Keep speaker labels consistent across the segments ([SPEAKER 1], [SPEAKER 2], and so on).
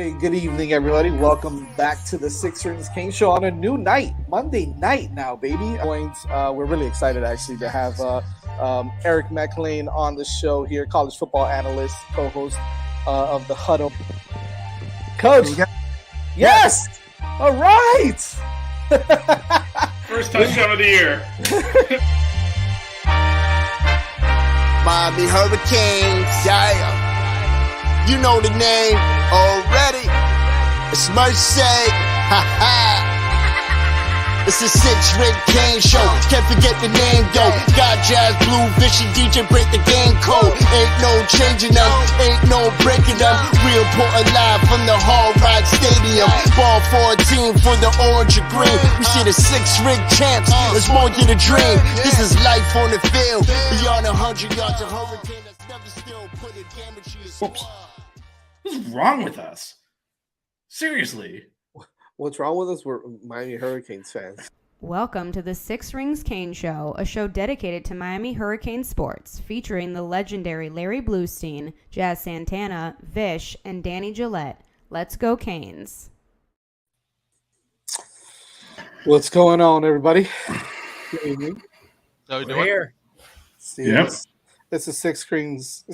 [SPEAKER 1] Hey, good evening, everybody. Welcome back to the Six Rings King Show on a new night, Monday night now, baby. We're really excited, actually, to have Eric McLean on the show here, college football analyst, co-host of The Huddle. Coach, yes! All right!
[SPEAKER 2] First touchdown of the year.
[SPEAKER 3] Miami Hurricanes, yeah. You know the name already. It's Mercy. Ha ha. It's a six-ring Kane show. Can't forget the name though. Got Jazz, Blue, Vision, DJ, break the game code. Ain't no changing them, ain't no breaking them. We reporting live from the Hall Ride Stadium. Ball 14 for the orange and green. We see the six-ring champs. It's more than a dream. This is life on the field. Beyond 100 yards of Hurricane that's never still put a damage to your squad.
[SPEAKER 2] What's wrong with us? Seriously.
[SPEAKER 1] What's wrong with us? We're Miami Hurricanes fans.
[SPEAKER 4] Welcome to the Six Rings Kane Show, a show dedicated to Miami Hurricane sports, featuring the legendary Larry Bluestein, Jazz Santana, Vish, and Danny Gillette. Let's go Canes.
[SPEAKER 1] What's going on, everybody? Good evening.
[SPEAKER 5] We're here.
[SPEAKER 1] Yep. It's a Six Rings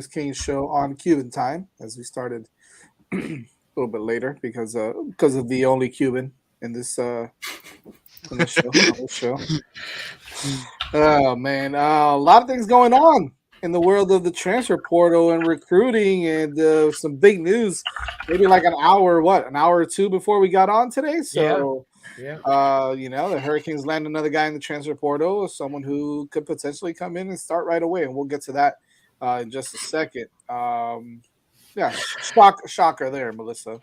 [SPEAKER 1] King Show on Cuban time, as we started a little bit later because of the only Cuban in this show. Oh man, a lot of things going on in the world of the transfer portal and recruiting, and some big news. Maybe like an hour or two before we got on today. So.
[SPEAKER 5] Yeah.
[SPEAKER 1] The Hurricanes land another guy in the transfer portal, someone who could potentially come in and start right away, and we'll get to that in just a second. Shocker there, Melissa.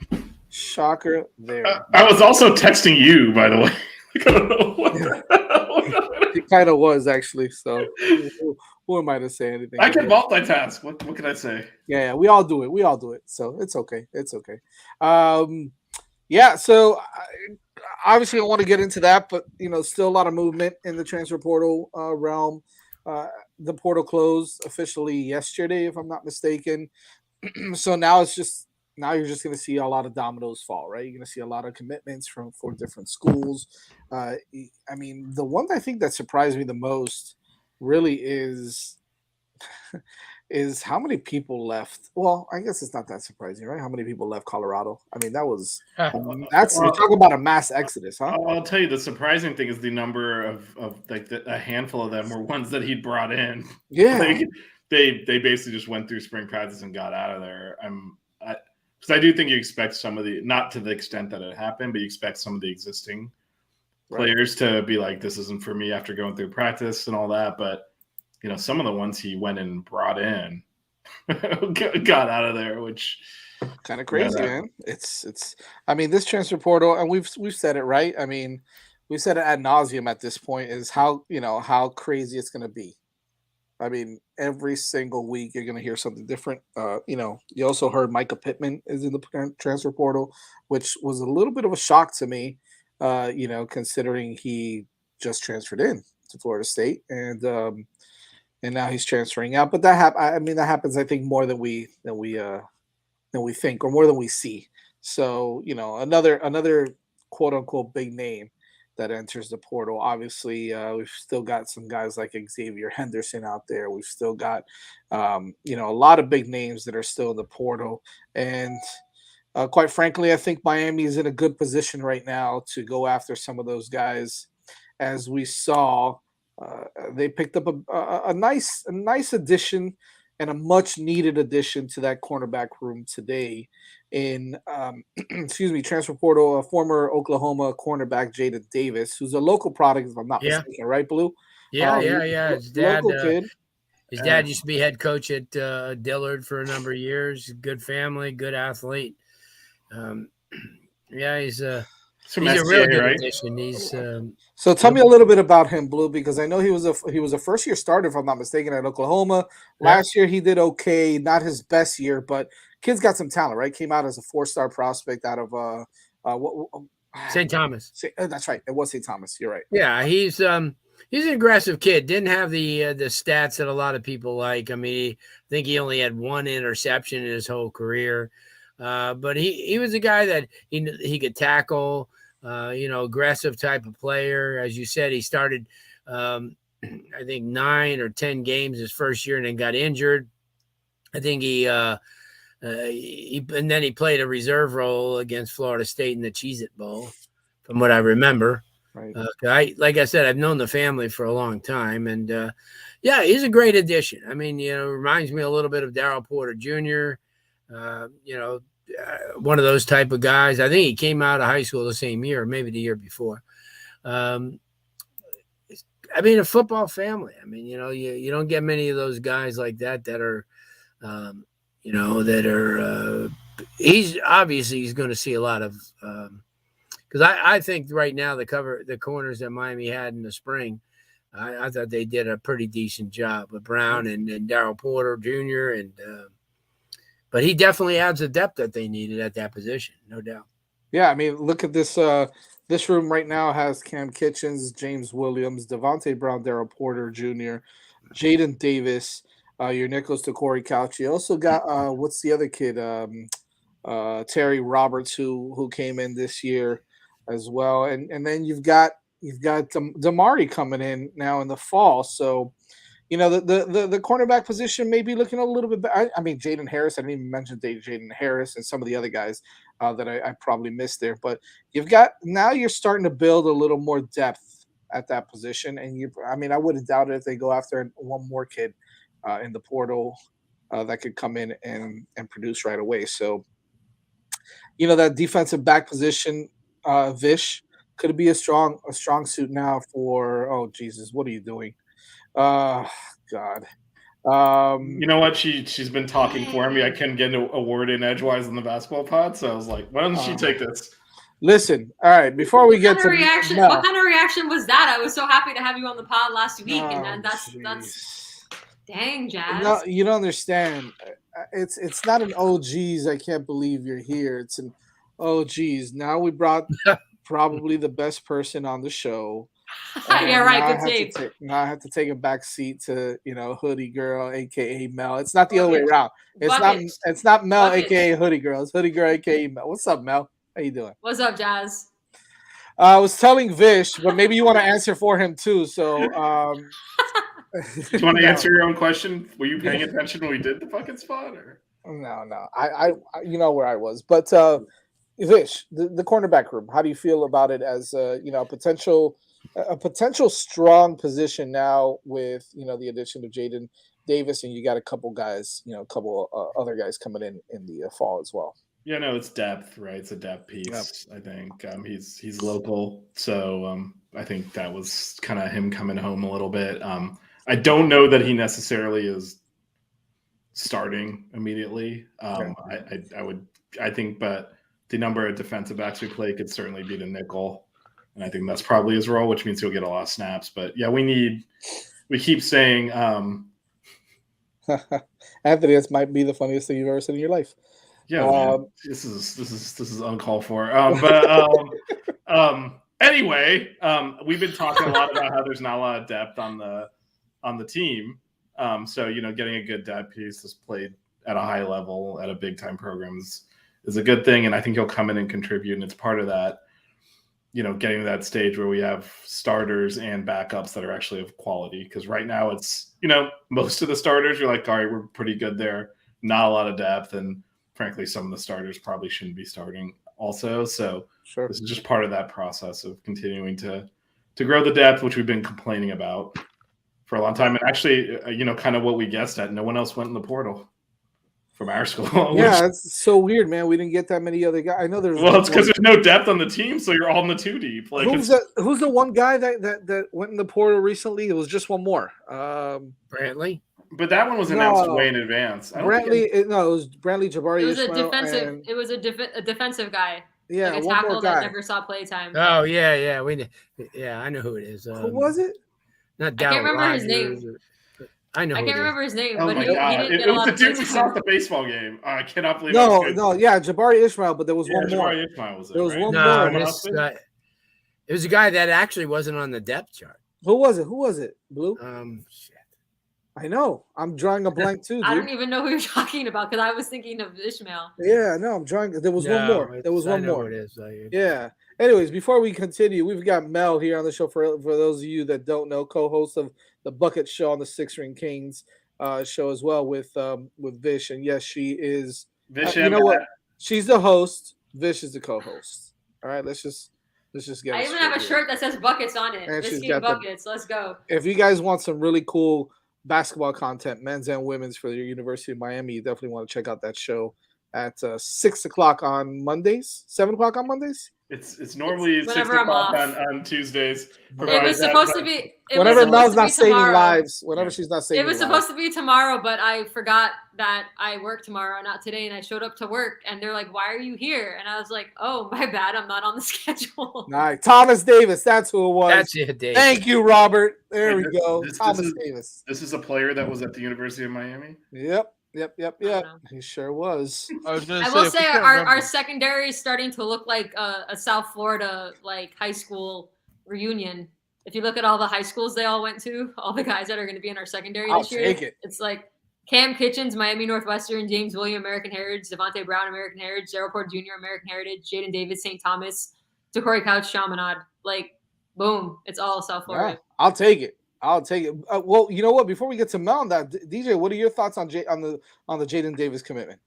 [SPEAKER 1] Shocker there.
[SPEAKER 2] I was also texting you, by the way. I don't know what the hell.
[SPEAKER 1] It kind of was, actually. So who am I to say anything?
[SPEAKER 2] I can multitask. What can I say?
[SPEAKER 1] Yeah, we all do it. So it's okay. So obviously I want to get into that, but still a lot of movement in the transfer portal realm. The portal closed officially yesterday, if I'm not mistaken. So now you're just going to see a lot of dominoes fall, right? You're going to see a lot of commitments for different schools. The one I think that surprised me the most really is how many people left. Well, I guess it's not that surprising, right? How many people left Colorado? I mean, you're talking about a mass exodus, huh?
[SPEAKER 2] I'll tell you, the surprising thing is the number of a handful of them were ones that he'd brought in.
[SPEAKER 1] Yeah.
[SPEAKER 2] They basically just went through spring practice and got out of there. Because I do think you expect some of the, not to the extent that it happened, but you expect some of the existing players to be like, this isn't for me after going through practice and all that. But some of the ones he went and brought in got out of there, which
[SPEAKER 1] kind of crazy, man. It's this transfer portal, and we've said it, right? I mean, we've said it ad nauseum at this point, is how crazy it's going to be. I mean, every single week you're going to hear something different. You also heard Micah Pittman is in the transfer portal, which was a little bit of a shock to me, considering he just transferred in to Florida State, and now he's transferring out. But that happens, I think, more than we think, or more than we see. So, another quote unquote big name that enters the portal. Obviously, we've still got some guys like Xavier Henderson out there. We've still got, a lot of big names that are still in the portal. And quite frankly, I think Miami is in a good position right now to go after some of those guys. As we saw, they picked up a nice addition and a much needed addition to that cornerback room today in transfer portal, a former Oklahoma cornerback, Jaden Davis, who's a local product, if I'm not mistaken, right, Blue?
[SPEAKER 5] Yeah. His dad,
[SPEAKER 1] kid.
[SPEAKER 5] His dad used to be head coach at Dillard for a number of years. Good family, good athlete. He's a real good addition.
[SPEAKER 1] So tell me a little bit about him, Blue, because I know he was a first year starter, if I'm not mistaken, at Oklahoma. Last year he did okay, not his best year, but kid's got some talent, right? Came out as a 4-star prospect out of
[SPEAKER 5] St. Thomas.
[SPEAKER 1] That's right. It was St. Thomas. You're right.
[SPEAKER 5] Yeah, he's an aggressive kid. Didn't have the stats that a lot of people like. I mean, I think he only had one interception in his whole career. But he was a guy that he could tackle, aggressive type of player. As you said, he started, I think 9 or 10 games his first year and then got injured. I think and then he played a reserve role against Florida State in the Cheez-It Bowl, from what I remember.
[SPEAKER 1] Right.
[SPEAKER 5] Like I said, I've known the family for a long time, and he's a great addition. I mean, reminds me a little bit of Darryl Porter Jr. One of those type of guys. I think he came out of high school the same year, or maybe the year before. A football family. I mean, you don't get many of those guys like that are, he's going to see a lot of, because I think right now the corners that Miami had in the spring, I thought they did a pretty decent job with Brown and Darryl Porter Jr. But he definitely adds the depth that they needed at that position, no doubt.
[SPEAKER 1] Yeah, I mean, look at this. This room right now has Cam Kitchens, James Williams, Devontae Brown, Darryl Porter Jr., Jaden Davis, your nickels to Corey Couch. You also got what's the other kid? Terry Roberts, who came in this year as well, and then you've got Damari coming in now in the fall. So, the cornerback position may be looking a little bit better. I mean, Jaden Harris. I didn't even mention Jaden Harris and some of the other guys that I probably missed there. But you're starting to build a little more depth at that position. And I wouldn't doubt it if they go after one more kid in the portal that could come in and produce right away. So, that defensive back position, Vish, could be a strong suit now for. Oh Jesus, what are you doing? God.
[SPEAKER 2] You know what? She's been talking for me. I couldn't get a word in edgewise in the basketball pod, so I was like, why doesn't she take this?
[SPEAKER 1] Listen, all right. Before we get to
[SPEAKER 6] reaction,
[SPEAKER 1] Mel,
[SPEAKER 6] what kind of reaction was that? I was so happy to have you on the pod last week, and that's dang, Jazz.
[SPEAKER 1] No, you don't understand. It's not an oh geez, I can't believe you're here. It's an oh geez. Now we brought probably the best person on the show.
[SPEAKER 6] Yeah, right. Good save.
[SPEAKER 1] Now I have to take a back seat to Hoodie Girl, aka Mel. It's not the other way around. It's not Mel, aka Hoodie Girl. It's Hoodie Girl, aka Mel. What's up, Mel? How you doing?
[SPEAKER 6] What's up, Jazz?
[SPEAKER 1] I was telling Vish, but maybe you want to answer for him too. So,
[SPEAKER 2] do you want to answer your own question? Were you paying attention when we did the fucking spot, or
[SPEAKER 1] no? I you know where I was, but Vish, the cornerback room. How do you feel about it as a potential strong position now with the addition of Jaden Davis, and you got a couple guys, a couple other guys coming in the fall as well.
[SPEAKER 2] Yeah, no, it's depth, right? It's a depth piece. Yep. I think he's local, so I think that was kind of him coming home a little bit. I don't know that he necessarily is starting immediately. I think, but the number of defensive backs we play could certainly be the nickel. And I think that's probably his role, which means he'll get a lot of snaps. But yeah, we keep saying
[SPEAKER 1] Anthony, this might be the funniest thing you've ever said in your life.
[SPEAKER 2] Yeah, this is uncalled for. Anyway, we've been talking a lot about how there's not a lot of depth on the team. So getting a good depth piece that's played at a high level at a big time program is a good thing, and I think he'll come in and contribute, and it's part of that. Getting to that stage where we have starters and backups that are actually of quality. Because right now it's, most of the starters, you're like, all right, we're pretty good there. Not a lot of depth. And frankly, some of the starters probably shouldn't be starting also. So This is just part of that process of continuing to grow the depth, which we've been complaining about for a long time. And actually, kind of what we guessed at, no one else went in the portal from our school.
[SPEAKER 1] Yeah, it's so weird, man. We didn't get that many other guys. I know there's.
[SPEAKER 2] Well, it's because there's no depth on the team, so you're all in the 2 deep. Like,
[SPEAKER 1] who's the one guy that went in the portal recently? It was just one more.
[SPEAKER 5] Brantley.
[SPEAKER 2] But that one was announced way in advance.
[SPEAKER 1] Brantley, it was Brantley Jabari.
[SPEAKER 6] It was a defensive guy.
[SPEAKER 1] Yeah,
[SPEAKER 6] like a tackle that never saw play time.
[SPEAKER 5] Oh yeah. I know who it is.
[SPEAKER 1] Who was it?
[SPEAKER 5] Not
[SPEAKER 6] I can't remember his name.
[SPEAKER 5] I know.
[SPEAKER 6] I can't remember his name,
[SPEAKER 2] oh
[SPEAKER 6] but
[SPEAKER 2] my God.
[SPEAKER 6] He didn't get a lot of
[SPEAKER 2] the dude who saw the baseball game. I cannot believe.
[SPEAKER 1] Jabari Ishmael, but there was one more.
[SPEAKER 2] Jabari Ishmael was it,
[SPEAKER 1] there was
[SPEAKER 2] right?
[SPEAKER 1] one
[SPEAKER 5] more. It was a guy that actually wasn't on the depth chart.
[SPEAKER 1] Who was it? Blue?
[SPEAKER 5] Shit.
[SPEAKER 1] I know. I'm drawing a blank too, dude.
[SPEAKER 6] I don't even know who you're talking about because I was thinking of Ishmael.
[SPEAKER 1] Yeah, no, I'm drawing. There was one more. There was
[SPEAKER 5] I
[SPEAKER 1] one
[SPEAKER 5] know
[SPEAKER 1] more.
[SPEAKER 5] What it is.
[SPEAKER 1] Yeah. Anyways, before we continue, we've got Mel here on the show. For those of you that don't know, co-host of the Bucket Show on the Six Ring Kings show as well with Vish, and yes, she is.
[SPEAKER 2] Vish
[SPEAKER 1] You know what? She's the host. Vish is the co-host. All right, let's just get.
[SPEAKER 6] I even have a shirt that says buckets on it.
[SPEAKER 1] And she's
[SPEAKER 6] Whiskey
[SPEAKER 1] got
[SPEAKER 6] and buckets. Let's go.
[SPEAKER 1] If you guys want some really cool basketball content, men's and women's, for the University of Miami, you definitely want to check out that show at 6 o'clock on Mondays, 7 o'clock on Mondays.
[SPEAKER 2] It's normally 6
[SPEAKER 6] whenever I'm
[SPEAKER 2] o'clock
[SPEAKER 6] off.
[SPEAKER 2] on Tuesdays.
[SPEAKER 6] It was supposed to be.
[SPEAKER 1] Whenever Mel's not saving
[SPEAKER 6] tomorrow.
[SPEAKER 1] lives, whenever she's not saving
[SPEAKER 6] It was supposed to be tomorrow, but I forgot that I work tomorrow, not today. And I showed up to work, and they're like, "Why are you here?" And I was like, "Oh, my bad. I'm not on the schedule."
[SPEAKER 1] Nice. Thomas Davis. That's who it was.
[SPEAKER 5] That's it, Davis.
[SPEAKER 1] Thank you, Robert. There
[SPEAKER 2] Wait,
[SPEAKER 1] we go. Thomas Davis.
[SPEAKER 2] This is a player that was at the University of Miami?
[SPEAKER 1] Yep. He sure was.
[SPEAKER 6] I will say our secondary is starting to look like a South Florida like high school reunion. If you look at all the high schools they all went to, all the guys that are going to be in our secondary this year, it's like Cam Kitchens, Miami Northwestern, James William, American Heritage, Devontae Brown, American Heritage, Gerald Porter Jr., American Heritage, Jaden Davis, St. Thomas, DeCorey Couch, Chaminade. Like, boom, it's all South Florida.
[SPEAKER 1] Yeah, I'll take it. Well, you know what? Before we get to Mel on that, DJ, what are your thoughts on the Jaden Davis commitment?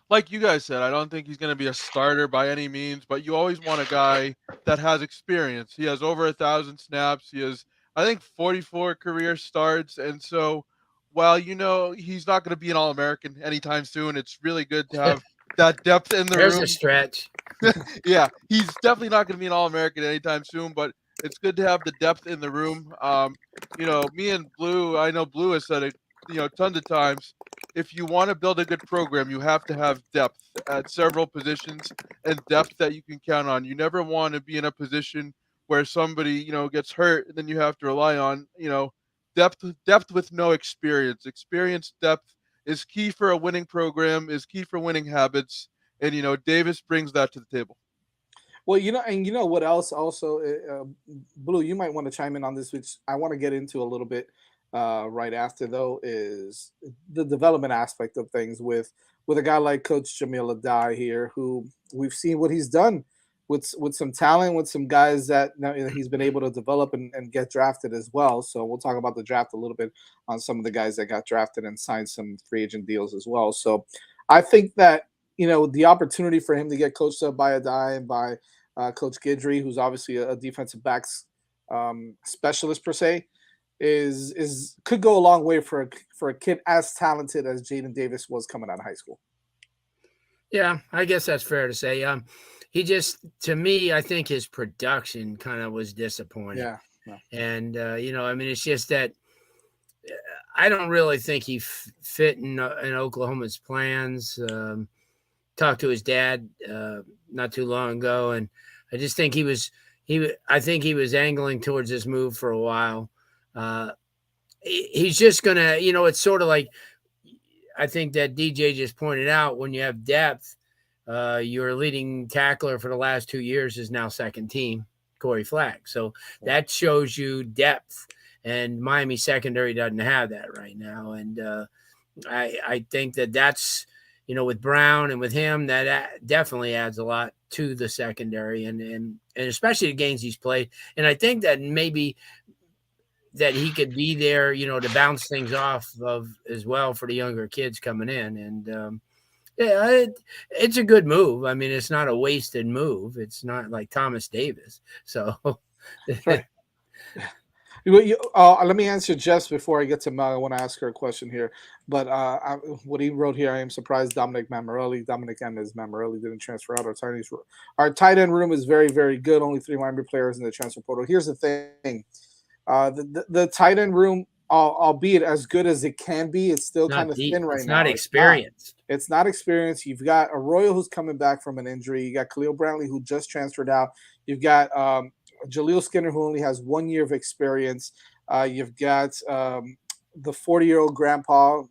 [SPEAKER 7] Like you guys said, I don't think he's going to be a starter by any means, but you always want a guy that has experience. He has over 1,000 snaps. He has, I think, 44 career starts. And so while, he's not going to be an All-American anytime soon, it's really good to have that depth in the room.
[SPEAKER 5] There's a stretch.
[SPEAKER 7] Yeah, he's definitely not going to be an All-American anytime soon, but it's good to have the depth in the room. Me and Blue, I know Blue has said it, tons of times. If you want to build a good program, you have to have depth at several positions and depth that you can count on. You never want to be in a position where somebody, gets hurt and then you have to rely on, depth with no experience. Experience depth is key for a winning program, is key for winning habits. And, Davis brings that to the table.
[SPEAKER 1] Well, and you know what else also, Blue, you might want to chime in on this, which I want to get into a little bit right after, though, is the development aspect of things with a guy like Coach Jamil Adai here, who we've seen what he's done with some talent, with some guys that he's been able to develop and get drafted as well. So we'll talk about the draft a little bit on some of the guys that got drafted and signed some free agent deals as well. So I think that, the opportunity for him to get coached up by Adai and by Coach Guidry, who's obviously a defensive backs specialist per se, could go a long way for a kid as talented as Jaden Davis was coming out of high school.
[SPEAKER 5] Yeah, I guess that's fair to say. He just, to me, I think his production kind of was disappointing.
[SPEAKER 1] Yeah.
[SPEAKER 5] And it's just that I don't really think he fit in Oklahoma's plans. Talked to his dad not too long ago, and I just think he was angling towards this move for a while. He's just gonna, it's sort of like, I think that DJ just pointed out, when you have depth, your leading tackler for the last 2 years is now second team, Corey Flack. So that shows you depth, and Miami secondary doesn't have that right now. And I think that's, with Brown and with him, that definitely adds a lot to the secondary and especially the games he's played. And I think that maybe that he could be there, to bounce things off of as well for the younger kids coming in. And it's a good move. I mean, it's not a wasted move. It's not like Thomas Davis. So
[SPEAKER 1] right. Let me answer Jess before I get to Mel. I want to ask her a question here. But what he wrote here, I am surprised Dominic M. Mammarelli didn't transfer out. Our tight end room is very, very good. Only 3 Miami players in the transfer portal. Here's the thing. The tight end room, albeit as good as it can be, it's still kind of thin right now.
[SPEAKER 5] It's not experienced.
[SPEAKER 1] It's not experienced. You've got Arroyo who's coming back from an injury. You got Khalil Brantley who just transferred out. You've got Jaleel Skinner who only has 1 year of experience. You've got the 40-year-old grandpa,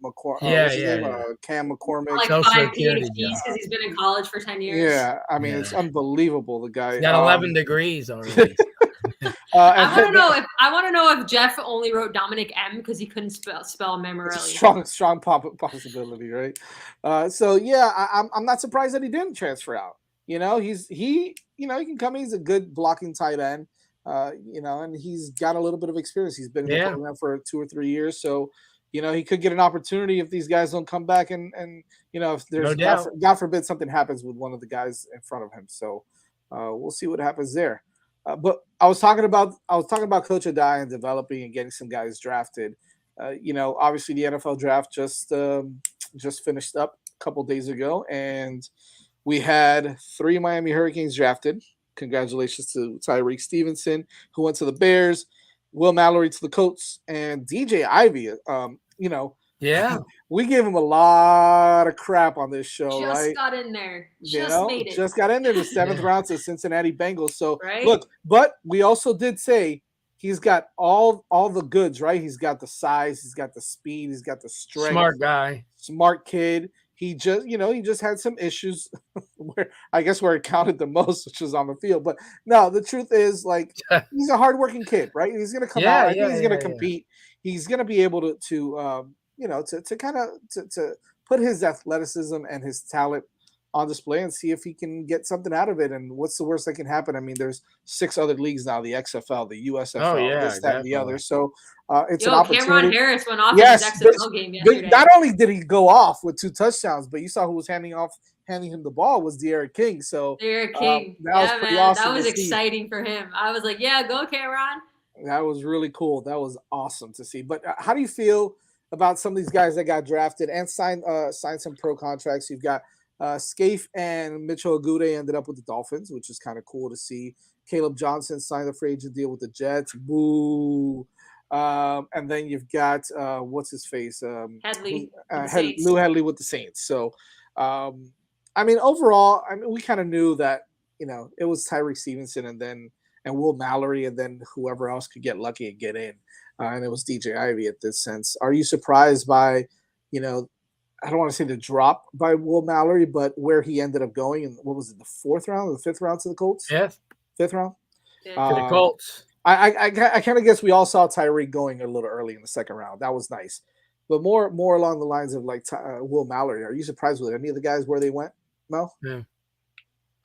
[SPEAKER 1] Cam McCormick.
[SPEAKER 6] Like 5 PhDs because he's been in college for 10 years.
[SPEAKER 1] Yeah, I mean, it's unbelievable. The guy
[SPEAKER 5] got 11 degrees already.
[SPEAKER 6] I want to know if Jeff only wrote Dominic M because he couldn't spell Memorelli.
[SPEAKER 1] Strong possibility, right? So yeah, I'm not surprised that he didn't transfer out. You know, he can come in. He's a good blocking tight end. And he's got a little bit of experience. He's been in the program for 2 or 3 years, so he could get an opportunity if these guys don't come back, and if there's God forbid something happens with one of the guys in front of him. So we'll see what happens there. But I was talking about Coach Adai and developing and getting some guys drafted. Obviously the NFL draft just finished up a couple days ago, and we had 3 Miami Hurricanes drafted. Congratulations to Tyreek Stevenson, who went to the Bears, Will Mallory to the Colts, and DJ Ivey. We gave him a lot of crap on this show,
[SPEAKER 6] just
[SPEAKER 1] right?
[SPEAKER 6] Got in there. Made it.
[SPEAKER 1] Just got in there the 7th round to the Cincinnati Bengals. So
[SPEAKER 6] right?
[SPEAKER 1] Look, but we also did say he's got all the goods, right? He's got the size, he's got the speed, he's got the strength.
[SPEAKER 5] Smart guy.
[SPEAKER 1] Smart kid. He just had some issues where it counted the most, which was on the field. But no, the truth is, he's a hardworking kid, right? He's going to come out. I think he's going to compete. He's going to be able to put his athleticism and his talent on display and see if he can get something out of it. And what's the worst that can happen? I mean, there's 6 other leagues now: the XFL, the USFL, this, that, and the other. So it's an opportunity.
[SPEAKER 6] Cameron Harris went off in his XFL game yesterday.
[SPEAKER 1] Not only did he go off with 2 touchdowns, but you saw who was handing him the ball was De'Aaron King. So
[SPEAKER 6] De'Aaron King,
[SPEAKER 1] that was pretty awesome.
[SPEAKER 6] That was exciting for him. I was like, yeah, go Cameron.
[SPEAKER 1] That was really cool. That was awesome to see. But how do you feel about some of these guys that got drafted and signed some pro contracts? You've got Scaife and Mitchell Agude ended up with the Dolphins, which is kind of cool to see. Caleb Johnson signed a free agent deal with the Jets. Boo. And then you've got what's his face?
[SPEAKER 6] Headley.
[SPEAKER 1] Lou Headley with the Saints. So overall, we kind of knew that, it was Tyreek Stevenson and Will Mallory, and then whoever else could get lucky and get in. And it was DJ Ivey at this sense. Are you surprised by, I don't want to say the drop by Will Mallory, but where he ended up going? And what was it, the 4th round or the 5th round to the Colts?
[SPEAKER 5] 5th
[SPEAKER 1] round?
[SPEAKER 5] To the Colts.
[SPEAKER 1] I kind of guess we all saw Tyreek going a little early in the 2nd round. That was nice. But more along the lines of Will Mallory. Are you surprised with any of the guys where they went, Mel?
[SPEAKER 5] Yeah.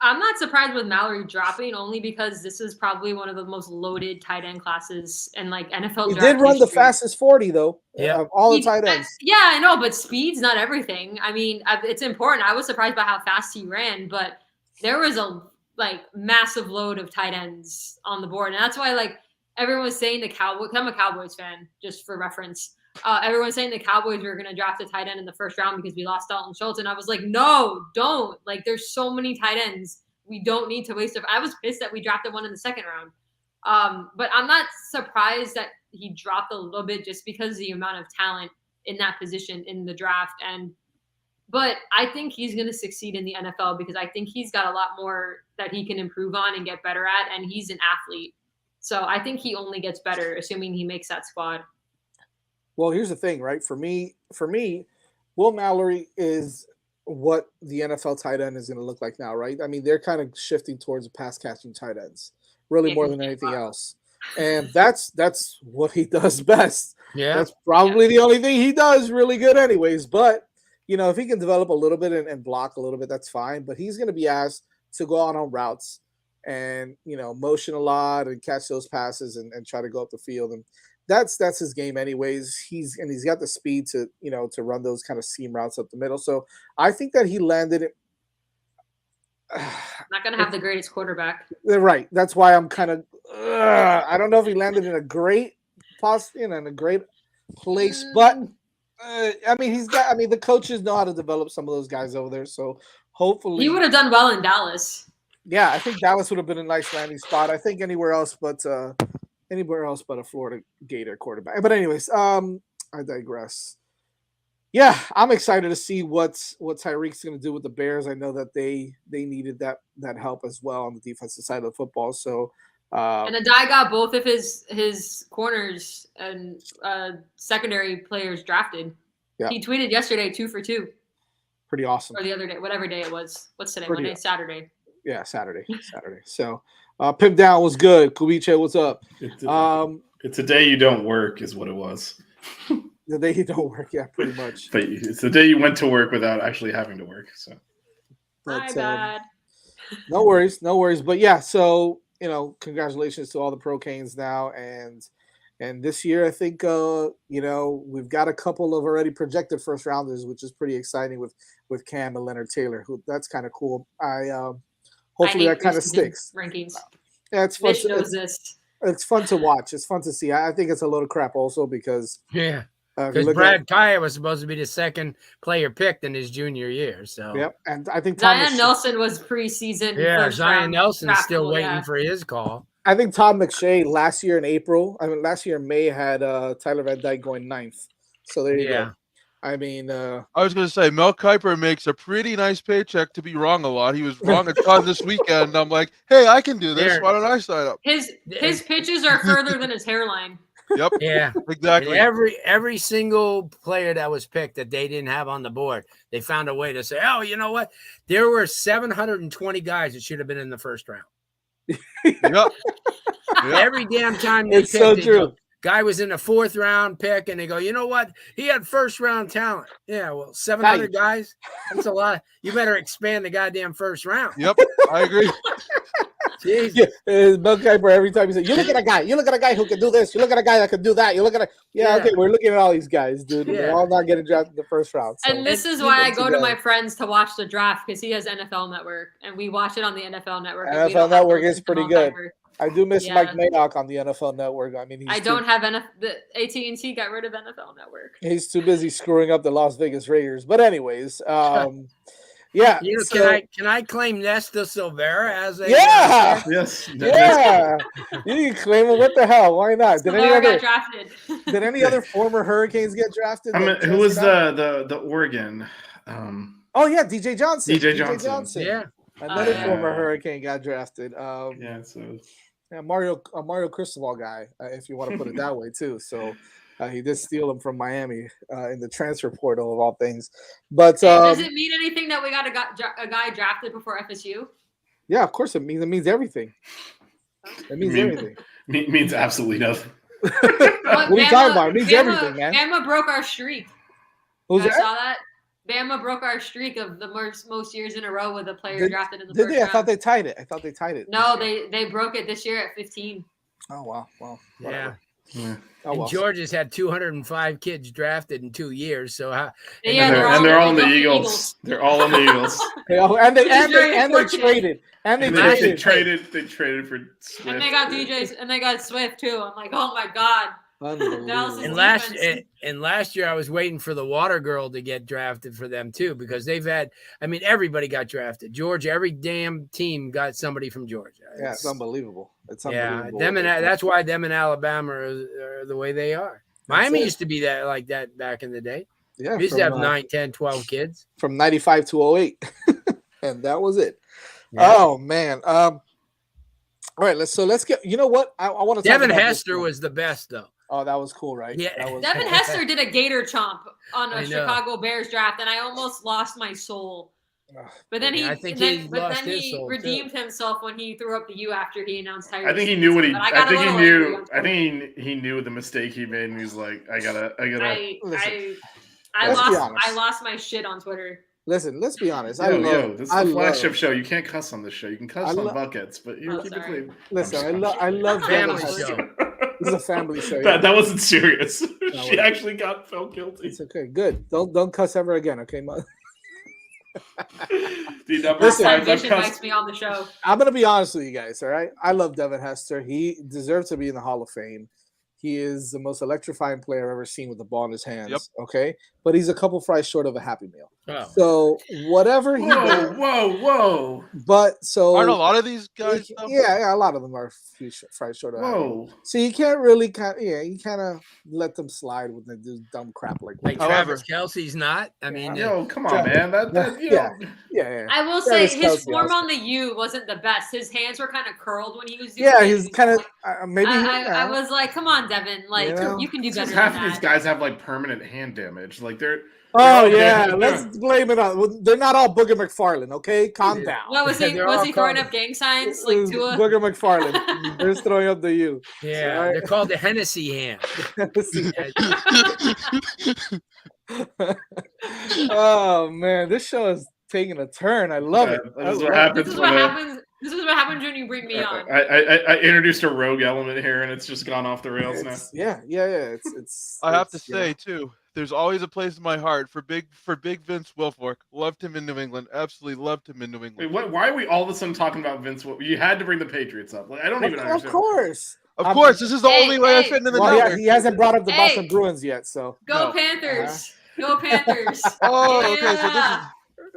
[SPEAKER 6] I'm not surprised with Mallory dropping, only because this is probably one of the most loaded tight end classes in NFL
[SPEAKER 1] He
[SPEAKER 6] draft
[SPEAKER 1] did run
[SPEAKER 6] history.
[SPEAKER 1] the fastest 40 though.
[SPEAKER 5] Yeah,
[SPEAKER 1] of all the tight ends.
[SPEAKER 6] Yeah, I know, but speed's not everything. I mean, it's important. I was surprised by how fast he ran, but there was a massive load of tight ends on the board, and that's why everyone was saying the Cowboys. I'm a Cowboys fan, just for reference. Everyone's saying the Cowboys were going to draft a tight end in the 1st round because we lost Dalton Schultz. And I was like, no, don't. There's so many tight ends. We don't need to waste it. I was pissed that we drafted one in the 2nd round. But I'm not surprised that he dropped a little bit just because of the amount of talent in that position in the draft. But I think he's going to succeed in the NFL because I think he's got a lot more that he can improve on and get better at. And he's an athlete. So I think he only gets better, assuming he makes that squad.
[SPEAKER 1] Well, here's the thing, right? For me, Will Mallory is what the NFL tight end is going to look like now, right? I mean, they're kind of shifting towards pass catching tight ends, really more than anything else. And that's what he does best.
[SPEAKER 5] Yeah.
[SPEAKER 1] That's probably the only thing he does really good anyways. But, if he can develop a little bit and block a little bit, that's fine. But he's going to be asked to go out on routes and, motion a lot and catch those passes and try to go up the field. And that's his game anyways. He's got the speed to run those kind of seam routes up the middle. So I think that he landed it.
[SPEAKER 6] Not going to have the greatest quarterback.
[SPEAKER 1] Right. That's why I'm kind of I don't know if he landed in a great in a great place, but the coaches know how to develop some of those guys over there. So hopefully
[SPEAKER 6] he would have done well in Dallas.
[SPEAKER 1] Yeah, I think Dallas would have been a nice landing spot. I think anywhere else but a Florida Gator quarterback. But anyways, I digress. Yeah, I'm excited to see what Tyreek's going to do with the Bears. I know that they needed that help as well on the defensive side of the football. So
[SPEAKER 6] and Adai got both of his corners and secondary players drafted. Yeah. He tweeted yesterday 2 for 2.
[SPEAKER 1] Pretty awesome.
[SPEAKER 6] Or the other day, whatever day it was. What's today?
[SPEAKER 1] Pretty
[SPEAKER 6] Monday, Saturday.
[SPEAKER 1] Yeah, Saturday. So, Pimp Down was good. Kubiche, what's up?
[SPEAKER 2] It's a day you don't work, is what it was.
[SPEAKER 1] The day you don't work, yeah, pretty much.
[SPEAKER 2] But it's the day you went to work without actually having to work. So,
[SPEAKER 6] My bad.
[SPEAKER 1] No worries. But yeah, so congratulations to all the pro canes now, and this year I think we've got a couple of already projected first rounders, which is pretty exciting with Cam and Leonard Taylor. Who that's kind of cool. Hopefully that kind of sticks.
[SPEAKER 6] Rankings.
[SPEAKER 1] Yeah, it's fun.
[SPEAKER 6] Mitch knows this.
[SPEAKER 1] It's fun to watch. It's fun to see. I think it's a load of crap also because
[SPEAKER 5] because Brad Kaya was supposed to be the second player picked in his junior year. So
[SPEAKER 1] yep, and I think
[SPEAKER 6] Zion Nelson was preseason.
[SPEAKER 5] Yeah, Zion Nelson's still waiting for his call.
[SPEAKER 1] I think Todd McShay last year in May had Tyler Van Dyke going 9th. So there you go. I mean,
[SPEAKER 7] I was going to say Mel Kiper makes a pretty nice paycheck to be wrong a lot. He was wrong a ton this weekend. I'm like, hey, I can do this. Why don't I sign up?
[SPEAKER 6] His pitches are further than his hairline.
[SPEAKER 7] Yep.
[SPEAKER 5] Yeah.
[SPEAKER 7] Exactly.
[SPEAKER 5] And every single player that was picked that they didn't have on the board, they found a way to say, oh, you know what? There were 720 guys that should have been in the first round.
[SPEAKER 7] Yep.
[SPEAKER 5] Every damn time they
[SPEAKER 1] it's
[SPEAKER 5] picked,
[SPEAKER 1] so true.
[SPEAKER 5] Guy was in the 4th round pick, and they go, you know what? He had first round talent. Yeah, well, 700 guys, that's a lot. You better expand the goddamn first round.
[SPEAKER 7] Yep, I agree.
[SPEAKER 1] Yeah, Mel Kiper every time he said, "You look at a guy. You look at a guy who can do this. You look at a guy that can do that. You look at okay, we're looking at all these guys, dude. Yeah. They're all not getting drafted in the first round." So.
[SPEAKER 6] And this is why I go to my friends to watch the draft because he has NFL Network, and we watch it on the NFL Network.
[SPEAKER 1] NFL Network is pretty good. I do miss Mike Mayock on the NFL Network. I mean,
[SPEAKER 6] I don't have the AT&T got rid of NFL Network.
[SPEAKER 1] He's too busy screwing up the Las Vegas Raiders. But anyways, yeah.
[SPEAKER 5] Can I claim Nesta Silvera as a
[SPEAKER 2] yes,
[SPEAKER 1] yeah? You can claim him. What the hell? Why not?
[SPEAKER 6] Did
[SPEAKER 1] any other former Hurricanes get drafted?
[SPEAKER 2] I mean, who was the Oregon?
[SPEAKER 1] Oh yeah, DJ Johnson.
[SPEAKER 2] DJ Johnson.
[SPEAKER 5] Yeah.
[SPEAKER 1] Another former Hurricane got drafted. Mario Cristobal guy, if you want to put it that way too. So he did steal him from Miami in the transfer portal of all things. But
[SPEAKER 6] does it mean anything that we got a guy drafted before FSU?
[SPEAKER 1] Yeah, of course it means everything. It means everything.
[SPEAKER 2] Means absolutely nothing.
[SPEAKER 1] What are you talking about? It means everything, man.
[SPEAKER 6] Bama broke our streak.
[SPEAKER 1] Who's that?
[SPEAKER 6] Saw that? Bama broke our streak of the most years in a row with a player drafted in the first round.
[SPEAKER 1] Did they? I thought they tied it.
[SPEAKER 6] No, they broke it this year at 15.
[SPEAKER 1] Oh wow! Well,
[SPEAKER 5] yeah.
[SPEAKER 1] Oh, well.
[SPEAKER 5] And Georgia's had 205 kids drafted in 2 years. So
[SPEAKER 2] they're all in the Eagles. They're all in the Eagles.
[SPEAKER 1] and they traded. And they
[SPEAKER 2] traded for Swift.
[SPEAKER 6] And they got DJs and they got Swift too. I'm like, oh my god.
[SPEAKER 5] And last year I was waiting for the Water Girl to get drafted for them too, because everybody got drafted. Georgia, every damn team got somebody from Georgia.
[SPEAKER 1] It's unbelievable. It's
[SPEAKER 5] unbelievable. That's why them in Alabama are the way they are. Miami used to be like that back in the day.
[SPEAKER 1] Yeah,
[SPEAKER 5] we used to have 9, 10, 12 kids
[SPEAKER 1] from 95 to 08. And that was it. Yeah. Oh man. All right, let's get. You know what? I want to.
[SPEAKER 5] Devin Hester was the best though.
[SPEAKER 1] Oh, that was cool, right?
[SPEAKER 6] Yeah. Devin Hester did a gator chomp on a Chicago Bears draft, and I almost lost my soul. But then he redeemed himself when he threw up the U after he announced Tyrese.
[SPEAKER 2] I think he knew what he. I think he knew the mistake he made, and he's like, I gotta.
[SPEAKER 6] I lost my shit on Twitter.
[SPEAKER 1] Listen, let's be honest.
[SPEAKER 2] This is a flagship show. You can't cuss on this show. You can cuss on buckets, but you keep it clean.
[SPEAKER 1] Listen, I love
[SPEAKER 5] family show.
[SPEAKER 1] This is a family show.
[SPEAKER 2] That wasn't serious. She actually felt guilty.
[SPEAKER 1] It's okay. Good. Don't cuss ever again. Okay, mother.
[SPEAKER 6] Listen, invites me on the show.
[SPEAKER 1] I'm gonna be honest with you guys. All right, I love Devin Hester. He deserves to be in the Hall of Fame. He is the most electrifying player I've ever seen with the ball in his hands. Yep. Okay, but he's a couple fries short of a Happy Meal. Oh. So whatever he does,
[SPEAKER 2] whoa.
[SPEAKER 1] But so
[SPEAKER 7] aren't a lot of these guys?
[SPEAKER 1] Yeah, a lot of them are fries short of. Whoa. So you can't really you kind of let them slide when they do dumb crap like that.
[SPEAKER 5] Travis Kelce's not. I mean,
[SPEAKER 2] come on, man.
[SPEAKER 1] Yeah.
[SPEAKER 6] I will say his form on the U wasn't the best. His hands were kind of curled when he was doing.
[SPEAKER 1] Yeah, he's kind of maybe.
[SPEAKER 6] I was like, come on, Devin. Like you can do better.
[SPEAKER 2] Half of these guys have like permanent hand damage. Like they're
[SPEAKER 1] Oh yeah, let's blame it on. They're not all Booger McFarlane, okay? Calm down.
[SPEAKER 6] What was he?
[SPEAKER 5] They're
[SPEAKER 6] Was
[SPEAKER 5] all
[SPEAKER 6] he throwing
[SPEAKER 5] called-
[SPEAKER 6] up gang signs like Tua?
[SPEAKER 1] Booger McFarlane. They're throwing up the U.
[SPEAKER 5] Yeah,
[SPEAKER 1] All right.
[SPEAKER 5] they're called the Hennessy ham.
[SPEAKER 1] Oh man, this show is taking a turn. I love it.
[SPEAKER 2] This is what happens.
[SPEAKER 6] This is what happens. This is what happens when you bring me on.
[SPEAKER 2] I introduced a rogue element here, and it's just gone off the rails now.
[SPEAKER 1] Yeah. It's.
[SPEAKER 7] I have to say too, there's always a place in my heart for big Vince Wilfork. Loved him in New England. Absolutely loved him in New England.
[SPEAKER 2] Wait, why are we all of a sudden talking about Vince? You had to bring the Patriots up. Like, I don't even understand.
[SPEAKER 1] Of course.
[SPEAKER 7] Of course, this is the only way I fit into the network.
[SPEAKER 1] He hasn't brought up the Boston Bruins yet, so
[SPEAKER 6] Go Panthers! Go Panthers!
[SPEAKER 7] Oh, okay.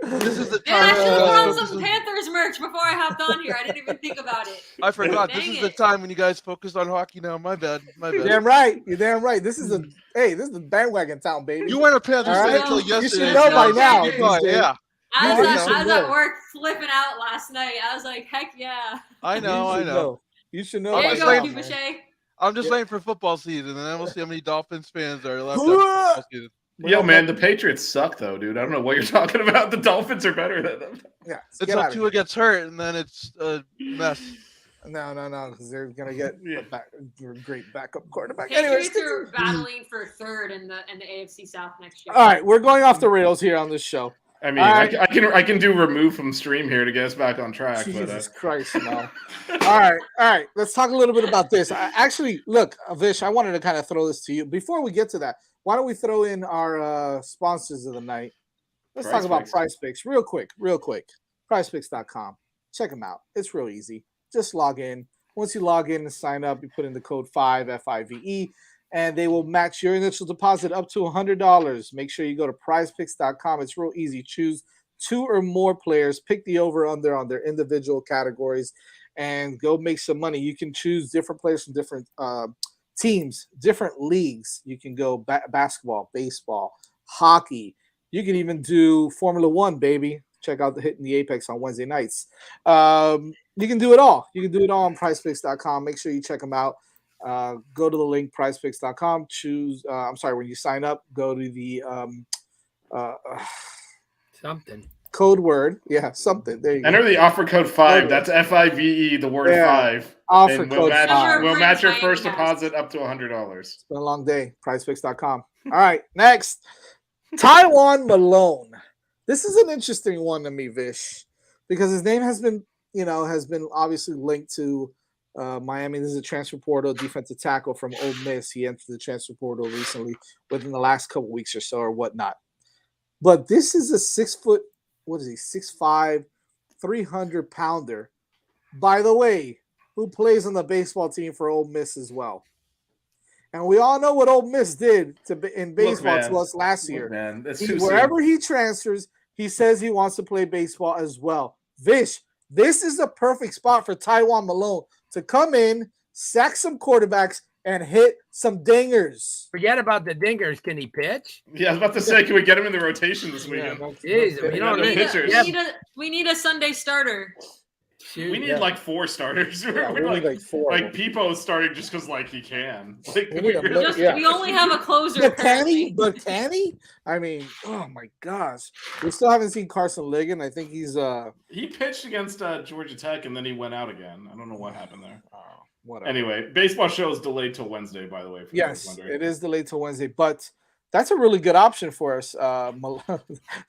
[SPEAKER 7] So this is the
[SPEAKER 6] Man,
[SPEAKER 7] time.
[SPEAKER 6] I should have brought some Panthers merch before I hopped on here. I didn't even think about it.
[SPEAKER 7] I forgot.
[SPEAKER 6] Dang
[SPEAKER 7] This is
[SPEAKER 6] it.
[SPEAKER 7] the time when you guys focus on hockey now. My bad.
[SPEAKER 1] You're damn right. You're damn right. This is the bandwagon town, baby.
[SPEAKER 7] You weren't a Panthers fan
[SPEAKER 1] right?
[SPEAKER 7] until
[SPEAKER 6] You
[SPEAKER 7] yesterday.
[SPEAKER 6] should know by
[SPEAKER 1] now,
[SPEAKER 7] Yeah.
[SPEAKER 6] I was
[SPEAKER 1] should
[SPEAKER 6] at
[SPEAKER 1] know.
[SPEAKER 6] work flipping out last night. I was like, heck yeah.
[SPEAKER 7] I know.
[SPEAKER 1] You should know.
[SPEAKER 6] There
[SPEAKER 1] by
[SPEAKER 6] you
[SPEAKER 1] now,
[SPEAKER 6] go,
[SPEAKER 1] man.
[SPEAKER 6] Cubichet.
[SPEAKER 7] I'm just waiting for football season, and then we'll see how many Dolphins fans are left after football season.
[SPEAKER 2] Yo, man, the Patriots suck, though, dude. I don't know what you're talking about. The Dolphins are better than them.
[SPEAKER 1] Yeah,
[SPEAKER 7] Until Tua gets hurt, and then it's a mess.
[SPEAKER 1] No, because they're gonna get a great backup quarterback.
[SPEAKER 6] Patriots
[SPEAKER 1] Anyways,
[SPEAKER 6] are battling for third in the AFC South next year.
[SPEAKER 1] all right, we're going off the rails here on this show.
[SPEAKER 2] I mean, I can do remove from stream here to get us back on track.
[SPEAKER 1] Jesus Christ, no. All right. Let's talk a little bit about this. Look, Vish, I wanted to kind of throw this to you. Before we get to that, why don't we throw in our sponsors of the night? Let's talk about Prize Picks real quick. PrizePicks.com. Check them out. It's real easy. Just log in. Once you log in and sign up, you put in the code 5 FIVE, and they will match your initial deposit up to $100. Make sure you go to prizepicks.com. It's real easy. Choose 2 or more players, pick the over/under on their individual categories, and go make some money. You can choose different players from different teams, different leagues. You can go basketball, baseball, hockey. You can even do Formula One, baby. Check out the Hitting the Apex on Wednesday nights. You can do it all. You can do it all on prizepicks.com. Make sure you check them out. Go to the link prizepicks.com. Choose. When you sign up, go to the
[SPEAKER 5] something
[SPEAKER 1] code word. Yeah, something. There you go.
[SPEAKER 2] Enter the offer code 5. That's FIVE, the word 5.
[SPEAKER 1] Offer
[SPEAKER 2] and
[SPEAKER 1] code 5.
[SPEAKER 2] We'll match your first deposit up to $100.
[SPEAKER 1] It's been a long day. Prizepicks.com. All right, next. Taiwan Malone. This is an interesting one to me, Vish, because his name has been obviously linked to Miami. This is a transfer portal defensive tackle from Ole Miss. He entered the transfer portal recently within the last couple weeks or so or whatnot. But this is a 6 foot, 6'5", 300-pounder, by the way, who plays on the baseball team for Ole Miss as well. And we all know what Ole Miss did in baseball to us last year. Wherever he transfers, he says he wants to play baseball as well. Vish, this is the perfect spot for Taiwan Malone to come in, sack some quarterbacks, and hit some dingers.
[SPEAKER 5] Forget about the dingers. Can he pitch?
[SPEAKER 2] Yeah, I was about to say, can we get him in the rotation this weekend?
[SPEAKER 6] We need a Sunday starter.
[SPEAKER 2] We need like 4 starters.
[SPEAKER 1] Yeah, we need like 4.
[SPEAKER 2] Like Peepo starting just because like he can. Like,
[SPEAKER 6] we only have a closer.
[SPEAKER 1] But can he? I mean, oh my gosh, we still haven't seen Carson Ligon. I think
[SPEAKER 2] he pitched against Georgia Tech and then he went out again. I don't know what happened there.
[SPEAKER 1] Whatever.
[SPEAKER 2] Anyway, baseball show is delayed till Wednesday, by the way.
[SPEAKER 1] Yes, it is delayed till Wednesday, but that's a really good option for us.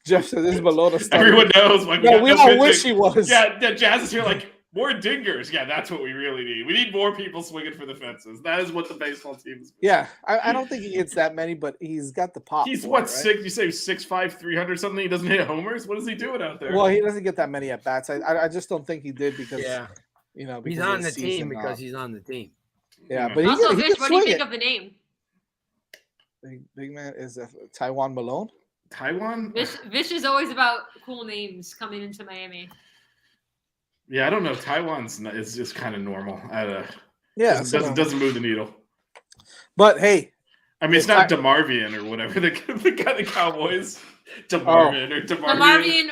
[SPEAKER 1] Jeff said this is Malone.
[SPEAKER 2] Everyone knows. Like,
[SPEAKER 1] we all wish he was.
[SPEAKER 2] Yeah, Jazz is here like, more dingers. Yeah, that's what we really need. We need more people swinging for the fences. That is what the baseball team is.
[SPEAKER 1] Yeah, I don't think he hits that many, but he's got the pop.
[SPEAKER 2] He's what, 6? You say 6'5", 300 something? He doesn't hit homers? What is he doing out there?
[SPEAKER 1] Well, he doesn't get that many at bats. I just don't think he did because
[SPEAKER 5] he's on the team because he's on the team.
[SPEAKER 1] Yeah, but
[SPEAKER 6] also, Vish, what do you think of the name?
[SPEAKER 1] Big man is Taiwan Malone.
[SPEAKER 2] Taiwan?
[SPEAKER 6] Vish is always about cool names coming into Miami.
[SPEAKER 2] Yeah, I don't know. Taiwan's is just kind of normal. Doesn't move the needle.
[SPEAKER 1] But hey,
[SPEAKER 2] I mean, it's not DeMarvian or whatever the guy the Cowboys. DeMarvian or DeMarvian.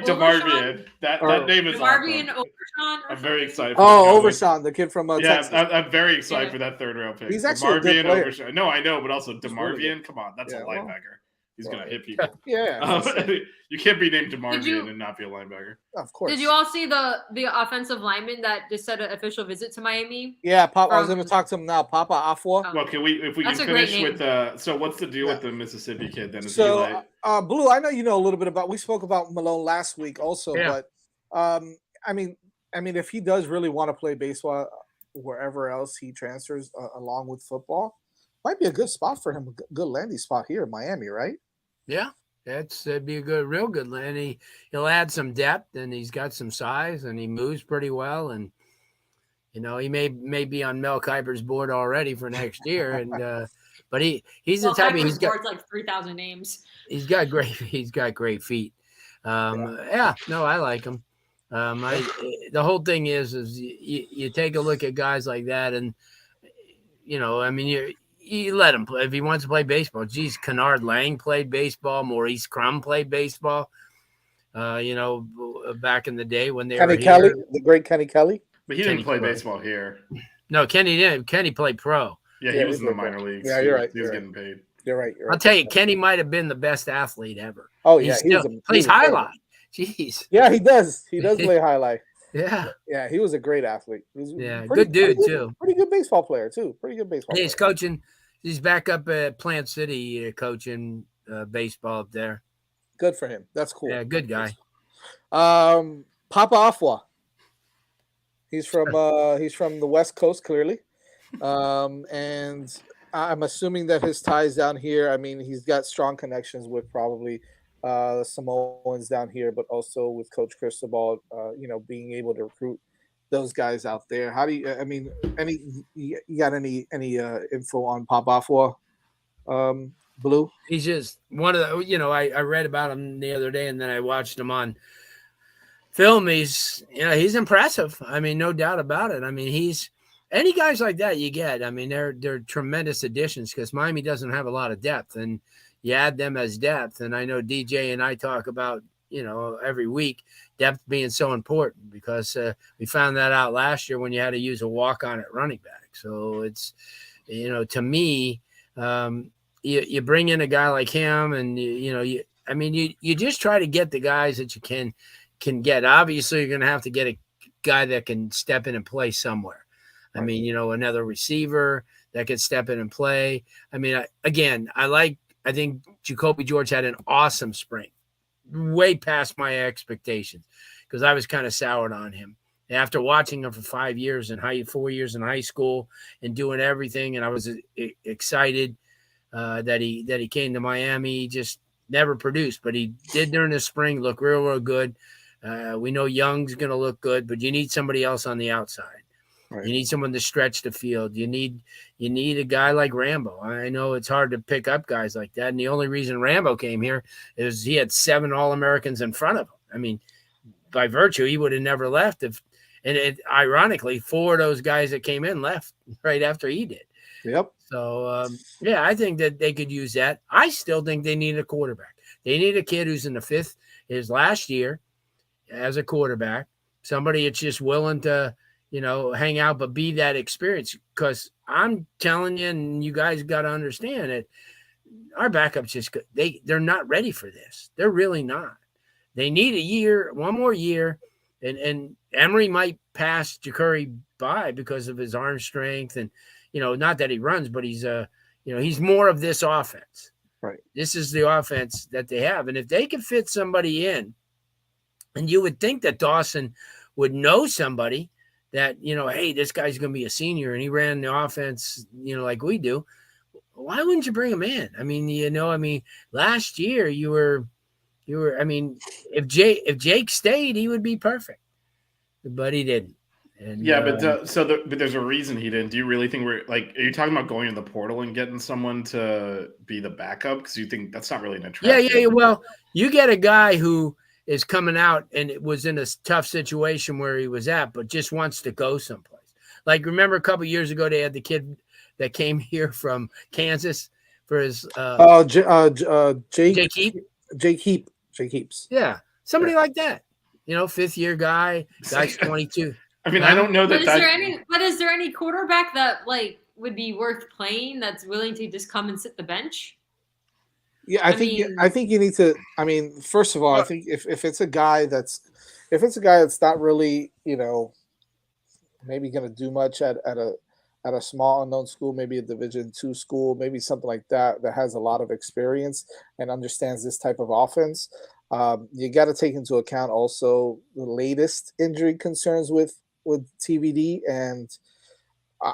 [SPEAKER 2] DeMarvian. That name is
[SPEAKER 6] DeMarvian Overshawn.
[SPEAKER 2] I'm very excited.
[SPEAKER 1] Overshawn, the kid from Texas.
[SPEAKER 2] I'm very excited for that 3rd round pick.
[SPEAKER 1] He's actually a good player.
[SPEAKER 2] No, I know, but also DeMarvian. Come on, that's a linebacker. He's going to hit people.
[SPEAKER 1] Yeah.
[SPEAKER 2] You can't be named DeMarvian and not be a linebacker.
[SPEAKER 1] Of course.
[SPEAKER 6] Did you all see the offensive lineman that just said an official visit to Miami?
[SPEAKER 1] Yeah, I was going to talk to him now. Papa Afua.
[SPEAKER 2] Well, if we can finish with so what's the deal with the Mississippi kid then? Is
[SPEAKER 1] so, Blue, I know you know a little bit about. We spoke about Malone last week also, but I mean, if he does really want to play baseball wherever else he transfers along with football, might be a good spot for him. A good landing spot here in Miami, right?
[SPEAKER 5] Yeah, that'd be a real good land. He'll add some depth, and he's got some size, and he moves pretty well. And you know, he may be on Mel Kiper's board already for next year. And but he's the type. He's got
[SPEAKER 6] like 3,000 names.
[SPEAKER 5] He's got great feet. Yeah, no, I like him. The whole thing is you take a look at guys like that, and you know, I mean, you let him play if he wants to play baseball. Geez, Kennard Lang played baseball. Maurice Crum played baseball. You know, back in the day when they
[SPEAKER 1] Kenny
[SPEAKER 5] were
[SPEAKER 1] Kelly,
[SPEAKER 5] here.
[SPEAKER 1] the great Kenny Kelly.
[SPEAKER 2] But he didn't play baseball here.
[SPEAKER 5] No, Kenny didn't. Kenny played pro.
[SPEAKER 2] Yeah, he was in the minor leagues.
[SPEAKER 1] Yeah, you're right.
[SPEAKER 2] He was getting paid.
[SPEAKER 1] You're right.
[SPEAKER 5] I'll tell you, Kenny might have been the best athlete ever.
[SPEAKER 1] Oh yeah,
[SPEAKER 5] he plays highlight. Jeez.
[SPEAKER 1] Yeah, he does. He does play highlight.
[SPEAKER 5] Yeah,
[SPEAKER 1] he was a great athlete.
[SPEAKER 5] Good dude too.
[SPEAKER 1] Pretty good baseball player too. Pretty good baseball.
[SPEAKER 5] He's coaching. He's back up at Plant City coaching baseball up there.
[SPEAKER 1] Good for him. That's cool.
[SPEAKER 5] Yeah, good guy.
[SPEAKER 1] Papa Afua. He's from the West Coast, clearly, and I'm assuming that his ties down here. I mean, he's got strong connections with probably the Samoans down here, but also with Coach Cristobal, you know, being able to recruit those guys out there. How do you? I mean, you got any info on Papa Afua, Blue?
[SPEAKER 5] He's just one of the. You know, I read about him the other day, and then I watched him on film. He's impressive. I mean, no doubt about it. I mean, he's any guys like that you get. I mean, they're tremendous additions because Miami doesn't have a lot of depth, and you add them as depth. And I know DJ and I talk about, you know, every week depth being so important because we found that out last year when you had to use a walk-on at running back. So it's, you know, to me, you bring in a guy like him, and you just try to get the guys that you can get. Obviously, you're going to have to get a guy that can step in and play somewhere. I mean, you know, another receiver that could step in and play. I mean, I think Jacoby George had an awesome spring, way past my expectations, because I was kind of soured on him after watching him for 4 years in high school and doing everything. And I was excited that he came to Miami. He just never produced, but he did during the spring look real good. We know Young's going to look good, but you need somebody else on the outside. Right. You need someone to stretch the field. You need a guy like Rambo. I know it's hard to pick up guys like that. And the only reason Rambo came here is he had 7 All-Americans in front of him. I mean, by virtue, he would have never left. Ironically, 4 of those guys that came in left right after he did.
[SPEAKER 1] Yep.
[SPEAKER 5] So, I think that they could use that. I still think they need a quarterback. They need a kid who's in his last year as a quarterback, somebody that's just willing to, you know, hang out, but be that experience. Because I'm telling you, and you guys got to understand it, our backups they're not ready for this. They're really not. They need one more year, and Emery might pass Jacurri by because of his arm strength, and you know, not that he runs, but he's he's more of this offense.
[SPEAKER 1] Right.
[SPEAKER 5] This is the offense that they have, and if they can fit somebody in, and you would think that Dawson would know somebody that, you know, hey, this guy's going to be a senior and he ran the offense, you know, like we do. Why wouldn't you bring him in? I mean, last year you were, I mean, if Jake stayed, he would be perfect, but he didn't. And,
[SPEAKER 2] but there's a reason he didn't. Do you really think are you talking about going in the portal and getting someone to be the backup? Because you think that's not really an attraction.
[SPEAKER 5] Yeah. Well, you get a guy who is coming out and it was in a tough situation where he was at, but just wants to go someplace. Like, remember a couple of years ago, they had the kid that came here from Kansas for his Jake Heaps. Yeah. Somebody like that, you know, 5th-year guy's 22.
[SPEAKER 2] I mean, I don't know that.
[SPEAKER 6] But is there any quarterback that like would be worth playing that's willing to just come and sit the bench?
[SPEAKER 1] Yeah, I think you need to. I mean, first of all, I
[SPEAKER 7] But-
[SPEAKER 1] think if it's a guy that's not really, maybe going to do much at a small unknown school, maybe a Division II school, maybe something like that has a lot of experience and understands this type of offense. You got to take into account also the latest injury concerns with TVD, and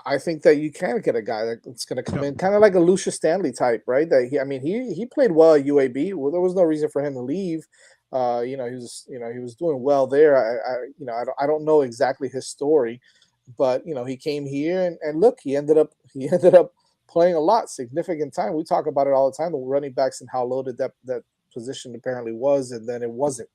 [SPEAKER 1] I think that you can get a guy that's going to come in kind of like a Lucius Stanley type, right? That he played well at UAB. Well, there was no reason for him to leave. He was doing well there. I don't know exactly his story, but he came here and look, he ended up playing a lot, significant time. We talk about it all the time, the running backs and how loaded that position apparently was, and then it wasn't.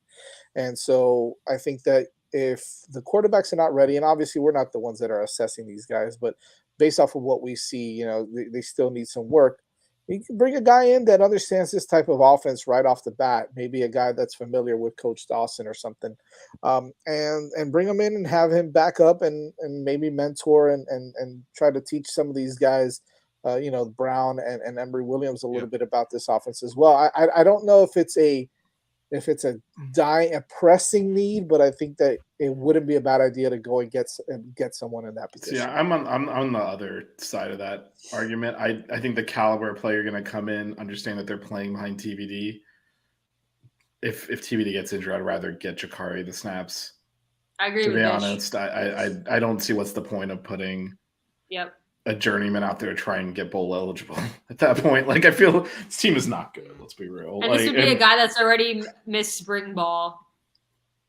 [SPEAKER 1] And so I think that if the quarterbacks are not ready, and obviously we're not the ones that are assessing these guys, but based off of what we see, they still need some work. You can bring a guy in that understands this type of offense right off the bat, maybe a guy that's familiar with Coach Dawson or something, and bring him in and have him back up and maybe mentor and try to teach some of these guys, Brown and Emory Williams a little bit about this offense as well. I don't know if it's a pressing need, but I think that it wouldn't be a bad idea to go and get someone in that position.
[SPEAKER 2] Yeah, I'm on the other side of that argument. I think the caliber of player going to come in, understand that they're playing behind TVD. If TVD gets injured, I'd rather get Jakari the snaps.
[SPEAKER 6] I agree.
[SPEAKER 2] To
[SPEAKER 6] with
[SPEAKER 2] be
[SPEAKER 6] Bish.
[SPEAKER 2] honest, I don't see what's the point of putting a journeyman out there to try and get bowl eligible at that point. Like, I feel this team is not good. Let's be real.
[SPEAKER 6] And this would be a guy that's already missed spring ball.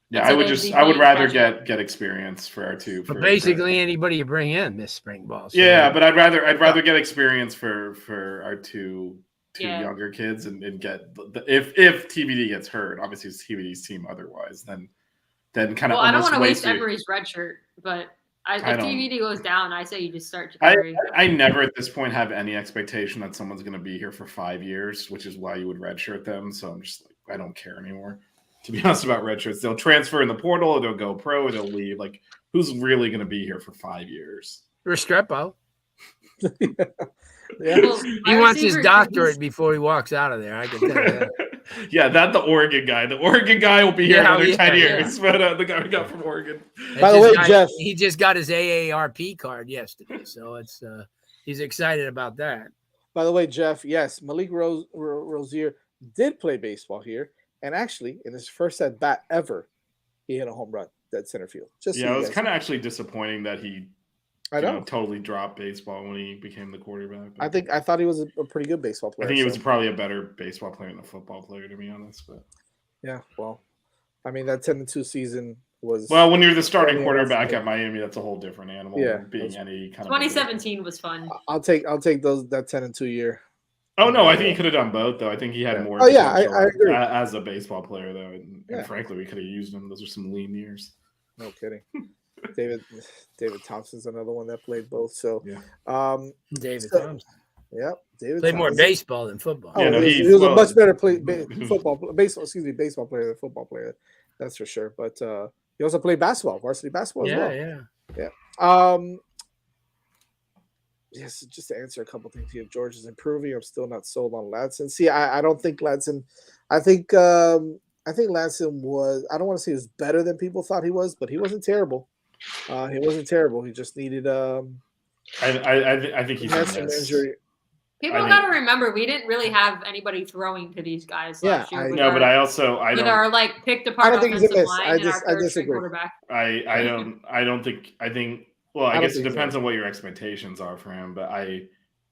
[SPEAKER 2] Yeah, I would rather get experience for our two.
[SPEAKER 5] But basically, anybody you bring in miss spring ball. So.
[SPEAKER 2] Yeah, but I'd rather get experience for our two younger kids and get if TVD gets hurt, obviously it's TVD's team. Otherwise, then kind of.
[SPEAKER 6] Well, I don't want to waste Emory's red shirt, but if TVD goes down, I say you just start.
[SPEAKER 2] I never at this point have any expectation that someone's going to be here for 5 years, which is why you would redshirt them. So I'm just like, I don't care anymore. To be honest about redshirts, they'll transfer in the portal, or they'll go pro, or they'll leave. Like, who's really going to be here for 5 years?
[SPEAKER 5] Restrepo.
[SPEAKER 1] Yeah.
[SPEAKER 6] Well,
[SPEAKER 5] He wants his doctorate before he walks out of there. I can tell you that.
[SPEAKER 2] Yeah, not the Oregon guy. The Oregon guy will be here another 10 years. But the guy we got from Oregon.
[SPEAKER 1] By the way, Jeff,
[SPEAKER 5] he just got his AARP card yesterday, so it's he's excited about that.
[SPEAKER 1] By the way, Jeff, yes, Malik Rozier did play baseball here, and actually, in his first at bat ever, he hit a home run at center field.
[SPEAKER 2] It was kind of actually disappointing that he totally dropped baseball when he became the quarterback.
[SPEAKER 1] I thought he was a pretty good baseball player.
[SPEAKER 2] I think he was probably a better baseball player than a football player, to be honest. But
[SPEAKER 1] yeah, well, I mean, that 10-2 season was.
[SPEAKER 2] Well, when you're the starting quarterback at Miami, that's a whole different animal.
[SPEAKER 1] Yeah,
[SPEAKER 2] being any kind
[SPEAKER 6] 2017 was fun.
[SPEAKER 1] I'll take that 10-2 year.
[SPEAKER 2] Oh no, I think he could have done both though. I think he had more.
[SPEAKER 1] Oh yeah, I agree.
[SPEAKER 2] As a baseball player though, and frankly, we could have used him. Those are some lean years.
[SPEAKER 1] No kidding. David Thompson's another one that played both. So
[SPEAKER 5] David Thompson.
[SPEAKER 1] Yeah, David
[SPEAKER 5] played
[SPEAKER 1] Thompson.
[SPEAKER 5] more baseball than football.
[SPEAKER 1] Oh, yeah, he was a much better baseball player than football player. That's for sure. But he also played basketball, varsity basketball as well. Yeah. Yes, just to answer a couple things here. George is improving. I'm still not sold on Ladson. See, I don't think Ladson. I think Ladson was. I don't want to say he was better than people thought he was, but he wasn't terrible. He wasn't terrible. He just needed.
[SPEAKER 2] I think he
[SPEAKER 1] had some injury.
[SPEAKER 6] People got to remember, we didn't really have anybody throwing to these guys last year.
[SPEAKER 2] But I don't.
[SPEAKER 6] Our picked apart offensive line
[SPEAKER 1] and our third string
[SPEAKER 6] quarterback.
[SPEAKER 2] I think. Well, I guess it depends on what your expectations are for him, but I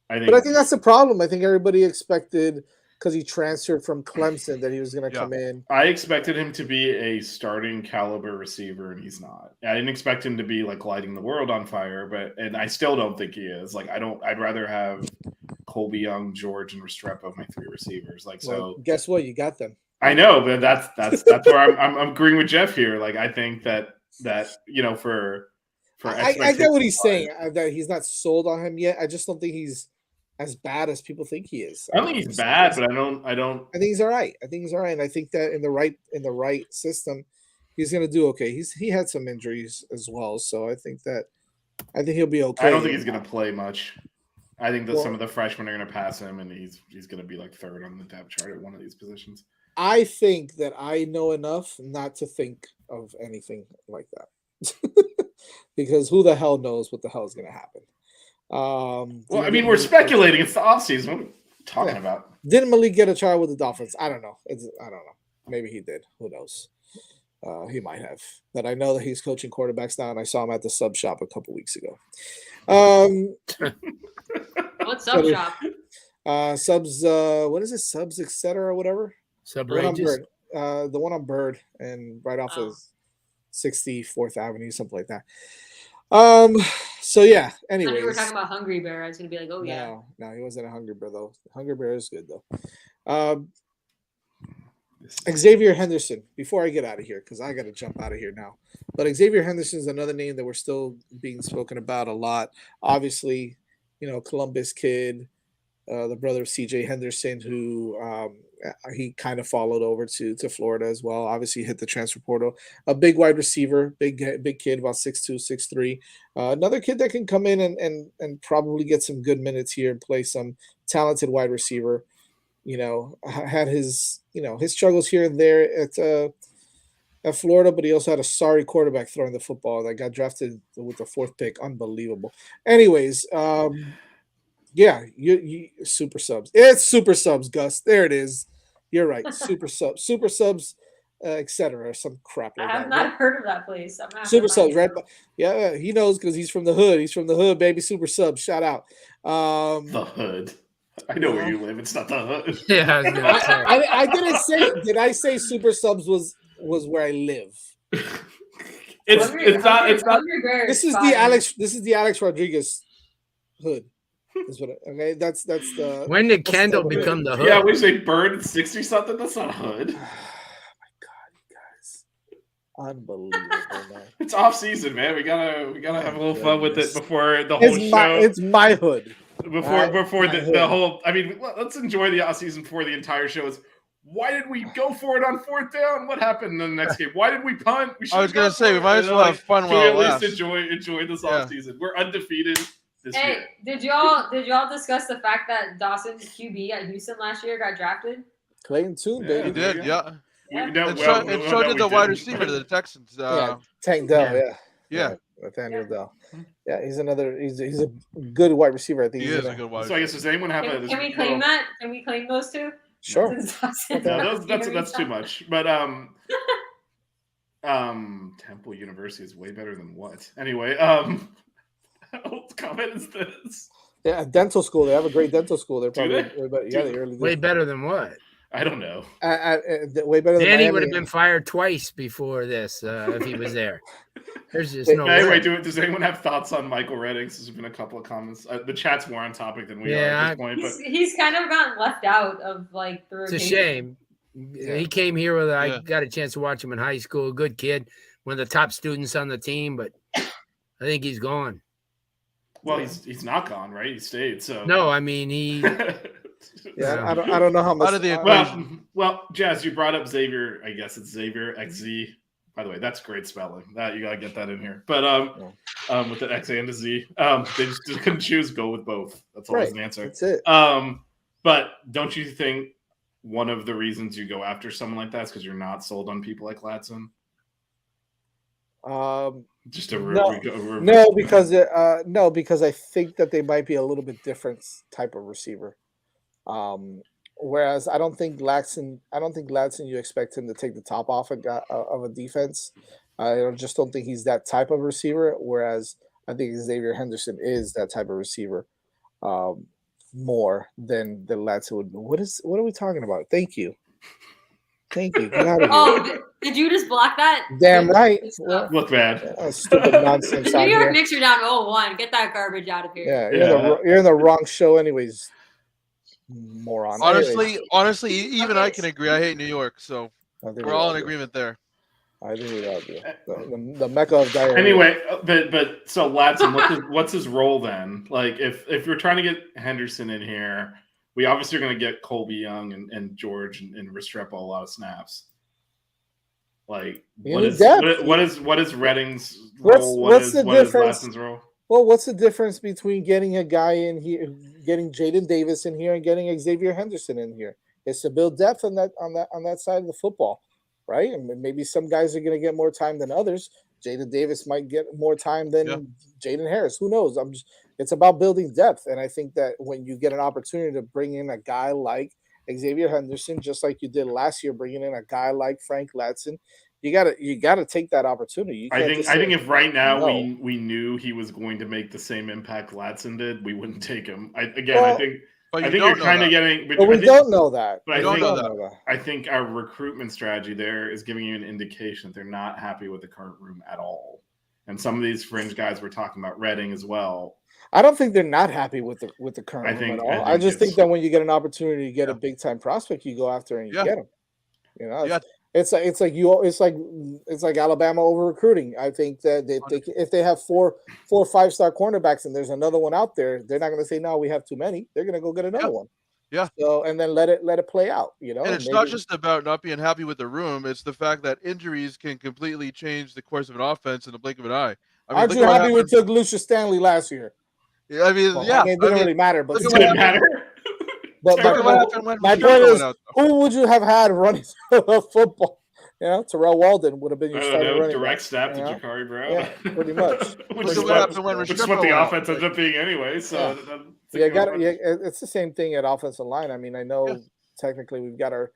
[SPEAKER 2] think.
[SPEAKER 1] But I think that's the problem. I think everybody expected, because he transferred from Clemson, that he was going to come in.
[SPEAKER 2] I expected him to be a starting caliber receiver, and he's not. I didn't expect him to be lighting the world on fire, and I still don't think he is. I'd rather have Colby Young, George, and Restrepo, my three receivers. So
[SPEAKER 1] guess what? You got them.
[SPEAKER 2] I know, but that's where I'm agreeing with Jeff here. I think that for
[SPEAKER 1] I get what he's saying, that he's not sold on him yet. I just don't think he's as bad as people think he is.
[SPEAKER 2] I don't think he's bad, but I don't.
[SPEAKER 1] I think he's all right. And I think that in the right system, he's going to do okay. He had some injuries as well, so I think he'll be okay.
[SPEAKER 2] I don't think he's going to play much. I think that some of the freshmen are going to pass him, and he's going to be like third on the depth chart at one of these positions.
[SPEAKER 1] I think that I know enough not to think of anything like that. Because who the hell knows what the hell is going to happen?
[SPEAKER 2] Well, I mean, we're speculating. It's the offseason. What are we talking about?
[SPEAKER 1] Didn't Malik get a trial with the Dolphins? I don't know. I don't know. Maybe he did. Who knows? He might have. But I know that he's coaching quarterbacks now, and I saw him at the sub shop a couple weeks ago.
[SPEAKER 6] What sub shop?
[SPEAKER 1] Subs. What is it? Subs, etc. or whatever.
[SPEAKER 5] Subrageous.
[SPEAKER 1] The one on Bird and right off of 64th Avenue, something like that. So yeah. Anyways,
[SPEAKER 6] we were talking about Hungry Bear. I was gonna be like, oh yeah.
[SPEAKER 1] No, he wasn't a Hungry Bear though. Hungry Bear is good though. Xavier Henderson. Before I get out of here, because I got to jump out of here now. But Xavier Henderson is another name that we're still being spoken about a lot. Obviously, Columbus kid, the brother of C.J. Henderson, who he kind of followed over to Florida as well. Obviously, hit the transfer portal. A big wide receiver, big kid, about 6'2", 6'3". Another kid that can come in and probably get some good minutes here and play some talented wide receiver. Had his struggles here and there at Florida, but he also had a sorry quarterback throwing the football that got drafted with the 4th pick. Unbelievable. Anyways, yeah, you super subs. It's super subs, Gus. There it is. You're right. Super subs, etc. Some crap like
[SPEAKER 6] I have
[SPEAKER 1] that.
[SPEAKER 6] not heard of that place.
[SPEAKER 1] Super subs, right? Yeah, he knows because he's from the hood. He's from the hood, baby. Super subs. Shout out.
[SPEAKER 2] The hood. I know where you live. It's not the hood.
[SPEAKER 5] Yeah,
[SPEAKER 1] I didn't say. Did I say super subs was where I live?
[SPEAKER 2] It's not.
[SPEAKER 1] This is the Alex Rodriguez hood. Is what okay. That's the.
[SPEAKER 5] When did Kendall become the hood?
[SPEAKER 2] Yeah, we say Bird 60 something. That's not hood.
[SPEAKER 1] Oh my God, you guys! Unbelievable, man.
[SPEAKER 2] It's off season, man. We gotta have a little fun with it before the whole show.
[SPEAKER 1] It's my hood.
[SPEAKER 2] Before the whole. I mean, let's enjoy the off season before the entire show is. Why did we go for it on 4th down? What happened in the next game? Why did we punt?
[SPEAKER 7] I was gonna say we might as well have fun while it lasts.
[SPEAKER 2] At least enjoy this off season. We're undefeated.
[SPEAKER 6] Hey, did y'all discuss the fact that Dawson's QB at Houston last year got drafted?
[SPEAKER 1] Clayton Tune, baby.
[SPEAKER 7] He did, yeah.
[SPEAKER 2] And
[SPEAKER 7] so did the wide receiver to the Texans.
[SPEAKER 1] Tank Dell,
[SPEAKER 7] yeah.
[SPEAKER 1] Nathaniel Dell. Yeah, he's a good wide receiver. I think
[SPEAKER 7] he is a good wide receiver.
[SPEAKER 2] So I guess does anyone have
[SPEAKER 6] Can we claim that? Can we claim those two?
[SPEAKER 1] Sure.
[SPEAKER 2] No, that's too much. But Temple University is way better than what? Anyway, what comment is this?
[SPEAKER 1] Yeah, dental school. They have a great dental school. They're probably they really do.
[SPEAKER 5] Way better than what?
[SPEAKER 2] I don't know.
[SPEAKER 1] Way better than
[SPEAKER 5] Danny would have been fired twice before this if he was there. There's just no way.
[SPEAKER 2] Does anyone have thoughts on Michael Reddings? There's been a couple of comments. The chat's more on topic than we are at this point.
[SPEAKER 6] He's kind of gotten left out of like the rotation.
[SPEAKER 5] It's a shame. Yeah. He came here with I got a chance to watch him in high school. Good kid, one of the top students on the team, but I think he's gone.
[SPEAKER 2] Well, he's not gone, right? He stayed. So
[SPEAKER 5] no, I mean he.
[SPEAKER 1] Yeah, I don't know how much.
[SPEAKER 7] Out of the equation.
[SPEAKER 2] Well, Jazz, you brought up Xavier. I guess it's Xavier XZ. By the way, that's great spelling. That you gotta get that in here. But with the X and a Z, they just couldn't choose. Go with both. That's always an answer.
[SPEAKER 1] That's it.
[SPEAKER 2] But don't you think one of the reasons you go after someone like that is because you're not sold on people like Ladson? Just a
[SPEAKER 1] no, because I think that they might be a little bit different type of receiver. Whereas I don't think Ladson, you expect him to take the top off of a defense. I just don't think he's that type of receiver. Whereas I think Xavier Henderson is that type of receiver, more than Ladson would be. What are we talking about? Thank you. Get out of here.
[SPEAKER 6] Oh, did you just block that?
[SPEAKER 1] Damn right.
[SPEAKER 2] Look bad.
[SPEAKER 1] Stupid nonsense.
[SPEAKER 6] New York Knicks are down 0-1. Get that garbage out of here.
[SPEAKER 1] Yeah, you're in the wrong show, anyways. Moron.
[SPEAKER 7] Honestly, even I can agree. I hate New York, so we're all in agreement there.
[SPEAKER 1] I think we all do. The mecca of diarrhea.
[SPEAKER 2] Anyway, but so Ladson, what's his role then? Like, if you're trying to get Henderson in here, we obviously are going to get Colby Young and George and Restrepo a lot of snaps. Like, what is Redding's role? What is Ladson's role?
[SPEAKER 1] Well, what's the difference between getting a guy in here, getting Jaden Davis in here, and getting Xavier Henderson in here? It's to build depth on that side of the football, right? And maybe some guys are going to get more time than others. Jaden Davis might get more time
[SPEAKER 7] Yeah.
[SPEAKER 1] than Jaden Harris. Who knows? It's about building depth, and I think that when you get an opportunity to bring in a guy like Xavier Henderson, just like you did last year, bringing in a guy like Frank Ladson, you gotta take that opportunity. You
[SPEAKER 2] I
[SPEAKER 1] can't
[SPEAKER 2] think
[SPEAKER 1] just
[SPEAKER 2] I
[SPEAKER 1] say
[SPEAKER 2] think if right now
[SPEAKER 1] no.
[SPEAKER 2] we knew he was going to make the same impact Ladson did, we wouldn't take him. I
[SPEAKER 1] Well,
[SPEAKER 2] think
[SPEAKER 7] But
[SPEAKER 2] I
[SPEAKER 7] you
[SPEAKER 2] think
[SPEAKER 7] don't
[SPEAKER 2] you're
[SPEAKER 7] know
[SPEAKER 2] kind of
[SPEAKER 7] that.
[SPEAKER 2] getting,
[SPEAKER 1] but we
[SPEAKER 2] I think,
[SPEAKER 1] don't know that.
[SPEAKER 2] but
[SPEAKER 7] You
[SPEAKER 2] I
[SPEAKER 7] don't know
[SPEAKER 2] think
[SPEAKER 7] that.
[SPEAKER 2] I think our recruitment strategy there is giving you an indication that they're not happy with the current room at all. And some of these fringe guys we're talking about, Redding as well.
[SPEAKER 1] I don't think they're not happy with the current
[SPEAKER 2] I
[SPEAKER 1] room
[SPEAKER 2] think
[SPEAKER 1] at
[SPEAKER 2] I
[SPEAKER 1] all. I
[SPEAKER 2] think
[SPEAKER 1] just think
[SPEAKER 2] it's
[SPEAKER 1] that when you get an opportunity to get a
[SPEAKER 7] Yeah.
[SPEAKER 1] big time prospect, you go after and you
[SPEAKER 7] Yeah.
[SPEAKER 1] get him. You know,
[SPEAKER 7] Yeah.
[SPEAKER 1] it's like Alabama over recruiting. I think that if they have four or 5-star cornerbacks and there's another one out there, they're not going to say no, we have too many. They're going to go get another one.
[SPEAKER 7] Yeah.
[SPEAKER 1] So and then let it play out. You know,
[SPEAKER 7] And it's not just about not being happy with the room. It's the fact that injuries can completely change the course of an offense in the blink of an eye. I mean,
[SPEAKER 1] aren't
[SPEAKER 7] look
[SPEAKER 1] you
[SPEAKER 7] at what
[SPEAKER 1] happy we
[SPEAKER 7] happened.
[SPEAKER 1] took Lucius Stanley last year?
[SPEAKER 7] Yeah, I mean,
[SPEAKER 1] Well,
[SPEAKER 7] yeah.
[SPEAKER 1] I mean, it didn't really matter, but
[SPEAKER 7] look at
[SPEAKER 2] it
[SPEAKER 7] what
[SPEAKER 2] didn't
[SPEAKER 7] happened.
[SPEAKER 2] matter.
[SPEAKER 1] But
[SPEAKER 7] Look at what happened when
[SPEAKER 1] my
[SPEAKER 7] Pacheco
[SPEAKER 1] point is,
[SPEAKER 7] went out, though.
[SPEAKER 1] who would you have had running football? You know, Terrell Walden would have been
[SPEAKER 2] I
[SPEAKER 1] your
[SPEAKER 2] don't
[SPEAKER 1] starting
[SPEAKER 2] know.
[SPEAKER 1] running
[SPEAKER 2] Direct
[SPEAKER 1] back.
[SPEAKER 2] snap
[SPEAKER 1] You
[SPEAKER 2] to
[SPEAKER 1] know?
[SPEAKER 2] Jakari Brown.
[SPEAKER 1] Yeah, pretty much.
[SPEAKER 2] which
[SPEAKER 7] Look
[SPEAKER 2] is
[SPEAKER 7] at what happened when
[SPEAKER 2] which is
[SPEAKER 7] Restrepo
[SPEAKER 2] what the
[SPEAKER 7] went out.
[SPEAKER 2] offense ended up being anyway. So
[SPEAKER 1] It's the same thing at offensive line. I mean, I know
[SPEAKER 7] Yeah.
[SPEAKER 1] technically we've got our,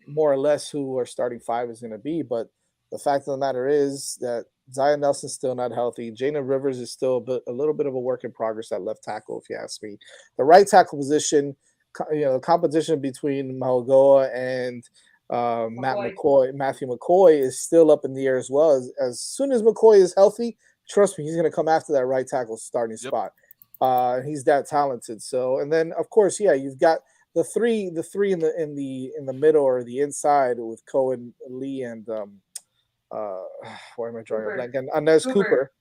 [SPEAKER 1] more or less who our starting five is going to be, but the fact of the matter is that Zion Nelson's still not healthy. Jalen Rivers is still a little bit of a work in progress at left tackle, if you ask me. The right tackle position, competition between Mahogoa and Matthew McCoy is still up in the air as well. As soon as McCoy is healthy, trust me, he's going to come after that right tackle starting spot. He's that talented. So, and then of course, yeah, you've got the three in the middle or the inside with Cohen, Lee, and why am I drawing a blank? And Anez Cooper.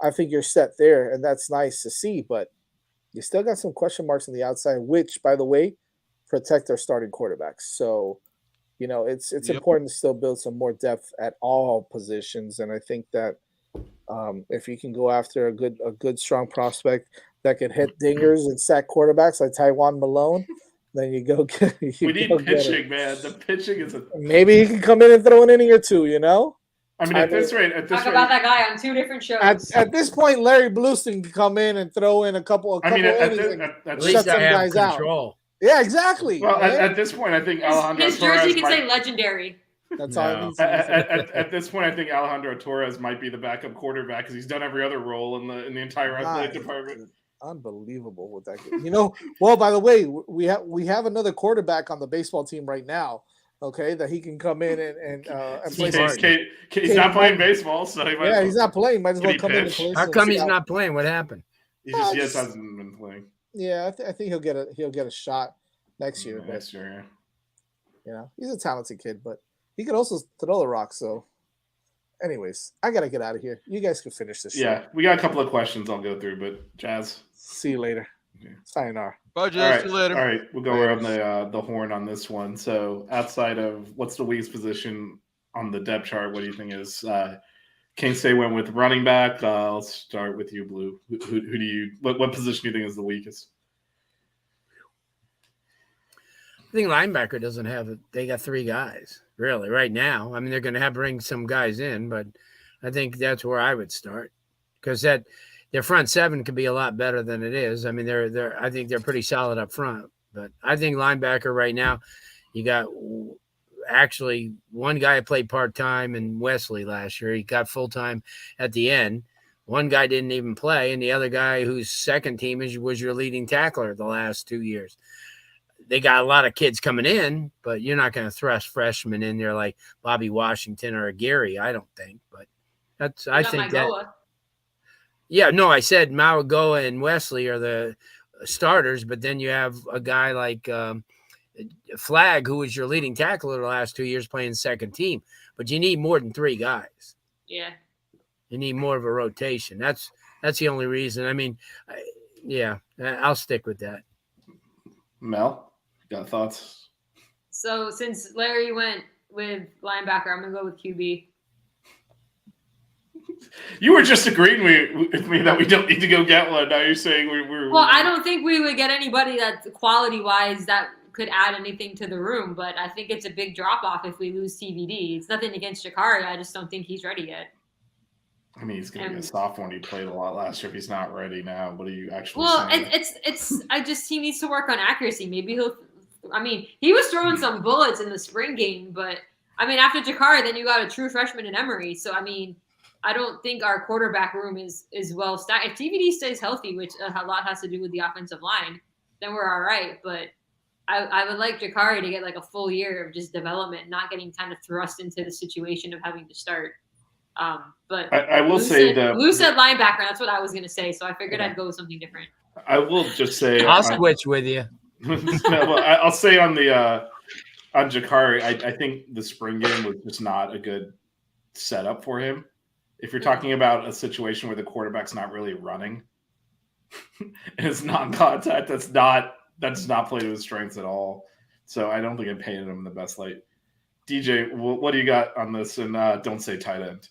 [SPEAKER 1] I think you're set there, and that's nice to see. But you still got some question marks on the outside, which, by the way, protect our starting quarterbacks. So, it's important to still build some more depth at all positions, and I think that if you can go after a good strong prospect that can hit dingers and sack quarterbacks like Taiwan Malone, then you go get.
[SPEAKER 2] We need pitching, man. The pitching is
[SPEAKER 1] maybe he can come in and throw an inning or two.
[SPEAKER 2] I mean, at this rate,
[SPEAKER 6] talk about that guy on 2 different shows.
[SPEAKER 1] At this point, Larry Bluestein can come in and throw in a couple innings
[SPEAKER 5] at least I have control.
[SPEAKER 1] Out. Yeah, exactly.
[SPEAKER 2] Well, at this point, I think
[SPEAKER 6] his jersey can say legendary.
[SPEAKER 1] That's all it needs.
[SPEAKER 2] At this point, I think Alejandro Torres might be the backup quarterback because he's done every other role in the entire athletic department.
[SPEAKER 1] Unbelievable with that game. Well, by the way, we have another quarterback on the baseball team right now. Okay, that he can come in and play.
[SPEAKER 2] He's not playing baseball, so
[SPEAKER 1] he's not playing. Might as well come in and play.
[SPEAKER 5] How come he's not playing? What happened?
[SPEAKER 2] He just hasn't been playing.
[SPEAKER 1] Yeah, I think he'll get a shot next year.
[SPEAKER 2] Next year,
[SPEAKER 1] yeah. He's a talented kid, but he could also throw the rock. So, anyways, I gotta get out of here. You guys can finish this.
[SPEAKER 2] Yeah, we got a couple of questions I'll go through, but Jazz.
[SPEAKER 1] See you later.
[SPEAKER 2] Okay.
[SPEAKER 1] Sayonara.
[SPEAKER 7] Bye, Jazz. See you later.
[SPEAKER 2] All right, we'll go around the horn on this one. So, outside of what's the weakest position on the depth chart, what do you think is? Kane State went with running back. I'll start with you, Blue. Who do you? What position do you think is the weakest?
[SPEAKER 5] I think linebacker doesn't have it. They got 3 guys really right now. I mean, they're going to have to bring some guys in, but I think that's where I would start because their front 7 could be a lot better than it is. I mean, I think they're pretty solid up front, but I think linebacker right now, you got actually one guy played part-time in Wesley last year. He got full-time at the end. One guy didn't even play, and the other guy whose second team was your leading tackler the last 2 years. They got a lot of kids coming in, but you're not going to thrust freshmen in there like Bobby Washington or Gary, I don't think. But I think that. Yeah, no, I said Mawagoa and Wesley are the starters, but then you have a guy like Flagg, who was your leading tackler the last 2 years playing second team. But you need more than 3 guys.
[SPEAKER 6] Yeah.
[SPEAKER 5] You need more of a rotation. That's the only reason. I mean, I'll stick with that.
[SPEAKER 2] Mel? Got thoughts?
[SPEAKER 6] So since Larry went with linebacker, I'm gonna go with QB.
[SPEAKER 2] You were just agreeing with me that we don't need to go get one. Now you're saying we're.
[SPEAKER 6] Well, I don't think we would get anybody that quality-wise that could add anything to the room, but I think it's a big drop-off if we lose TBD. It's nothing against Jakari. I just don't think he's ready yet.
[SPEAKER 2] I mean, he's going to be a sophomore. And he played a lot last year. If he's not ready now, what are you actually
[SPEAKER 6] saying? Well, he needs to work on accuracy. Maybe he was throwing some bullets in the spring game, but I mean, after Jakari, then you got a true freshman in Emory. So, I mean, I don't think our quarterback room is well stacked. If TBD stays healthy, which a lot has to do with the offensive line, then we're all right. But I would like Jakari to get like a full year of just development, not getting kind of thrust into the situation of having to start. But
[SPEAKER 2] I will say
[SPEAKER 6] Lou said linebacker. That's what I was going to say. So I figured I'd go with something different.
[SPEAKER 2] I will just say
[SPEAKER 5] I'll switch with you.
[SPEAKER 2] I'll say on Jakari, I think the spring game was just not a good setup for him. If you're talking about a situation where the quarterback's not really running and it's non-contact, that's not play to his strengths at all. So I don't think it painted him in the best light. DJ, what do you got on this? And don't say tight end.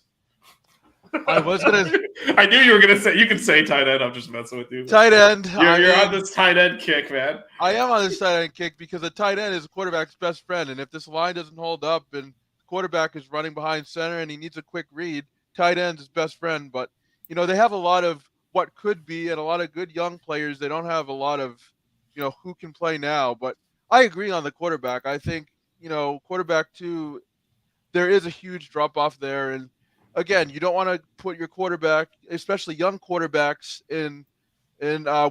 [SPEAKER 7] I was gonna.
[SPEAKER 2] I knew you were gonna say. You can say tight end. I'm just messing with you.
[SPEAKER 7] Tight end.
[SPEAKER 2] You're on this tight end kick, man.
[SPEAKER 7] I am on this tight end kick because a tight end is a quarterback's best friend, and if this line doesn't hold up and the quarterback is running behind center and he needs a quick read, tight end is best friend. But they have a lot of what could be and a lot of good young players. They don't have a lot of who can play now. But I agree on the quarterback. I think quarterback 2, there is a huge drop off there. And again, you don't want to put your quarterback, especially young quarterbacks, in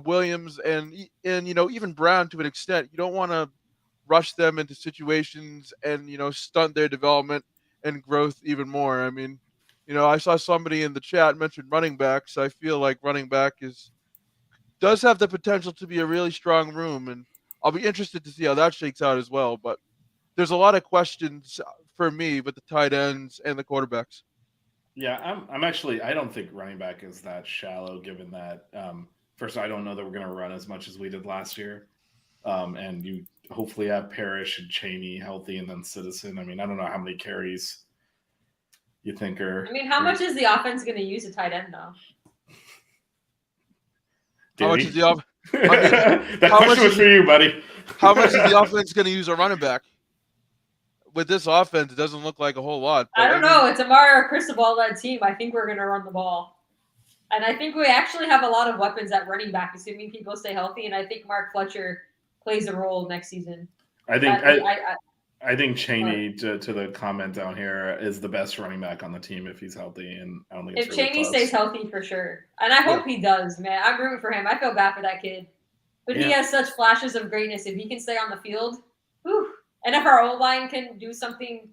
[SPEAKER 7] Williams and even Brown to an extent. You don't want to rush them into situations and stunt their development and growth even more. I mean, I saw somebody in the chat mention running backs. I feel like running back does have the potential to be a really strong room, and I'll be interested to see how that shakes out as well. But there's a lot of questions for me with the tight ends and the quarterbacks.
[SPEAKER 2] Yeah, I'm actually. I don't think running back is that shallow, given that first, I don't know that we're going to run as much as we did last year, and you hopefully have Parrish and Cheney healthy, and then Citizen. I mean, I don't know how many carries you think are.
[SPEAKER 6] I mean, how much is the offense going to use a tight end though?
[SPEAKER 7] How much is the offense?
[SPEAKER 2] That question was for you, buddy.
[SPEAKER 7] How much is the offense going to use a running back? With this offense, it doesn't look like a whole lot.
[SPEAKER 6] I don't know. It's a Mario Cristobal-led team. I think we're going to run the ball. And I think we actually have a lot of weapons at running back, assuming people stay healthy. And I think Mark Fletcher plays a role next season.
[SPEAKER 2] I think Cheney, to the comment down here, is the best running back on the team if he's healthy. And I don't think
[SPEAKER 6] if Cheney stays healthy, for sure. And I hope he does, man. I'm rooting for him. I feel bad for that kid. But he has such flashes of greatness. If he can stay on the field, whew. And if our O-line can do something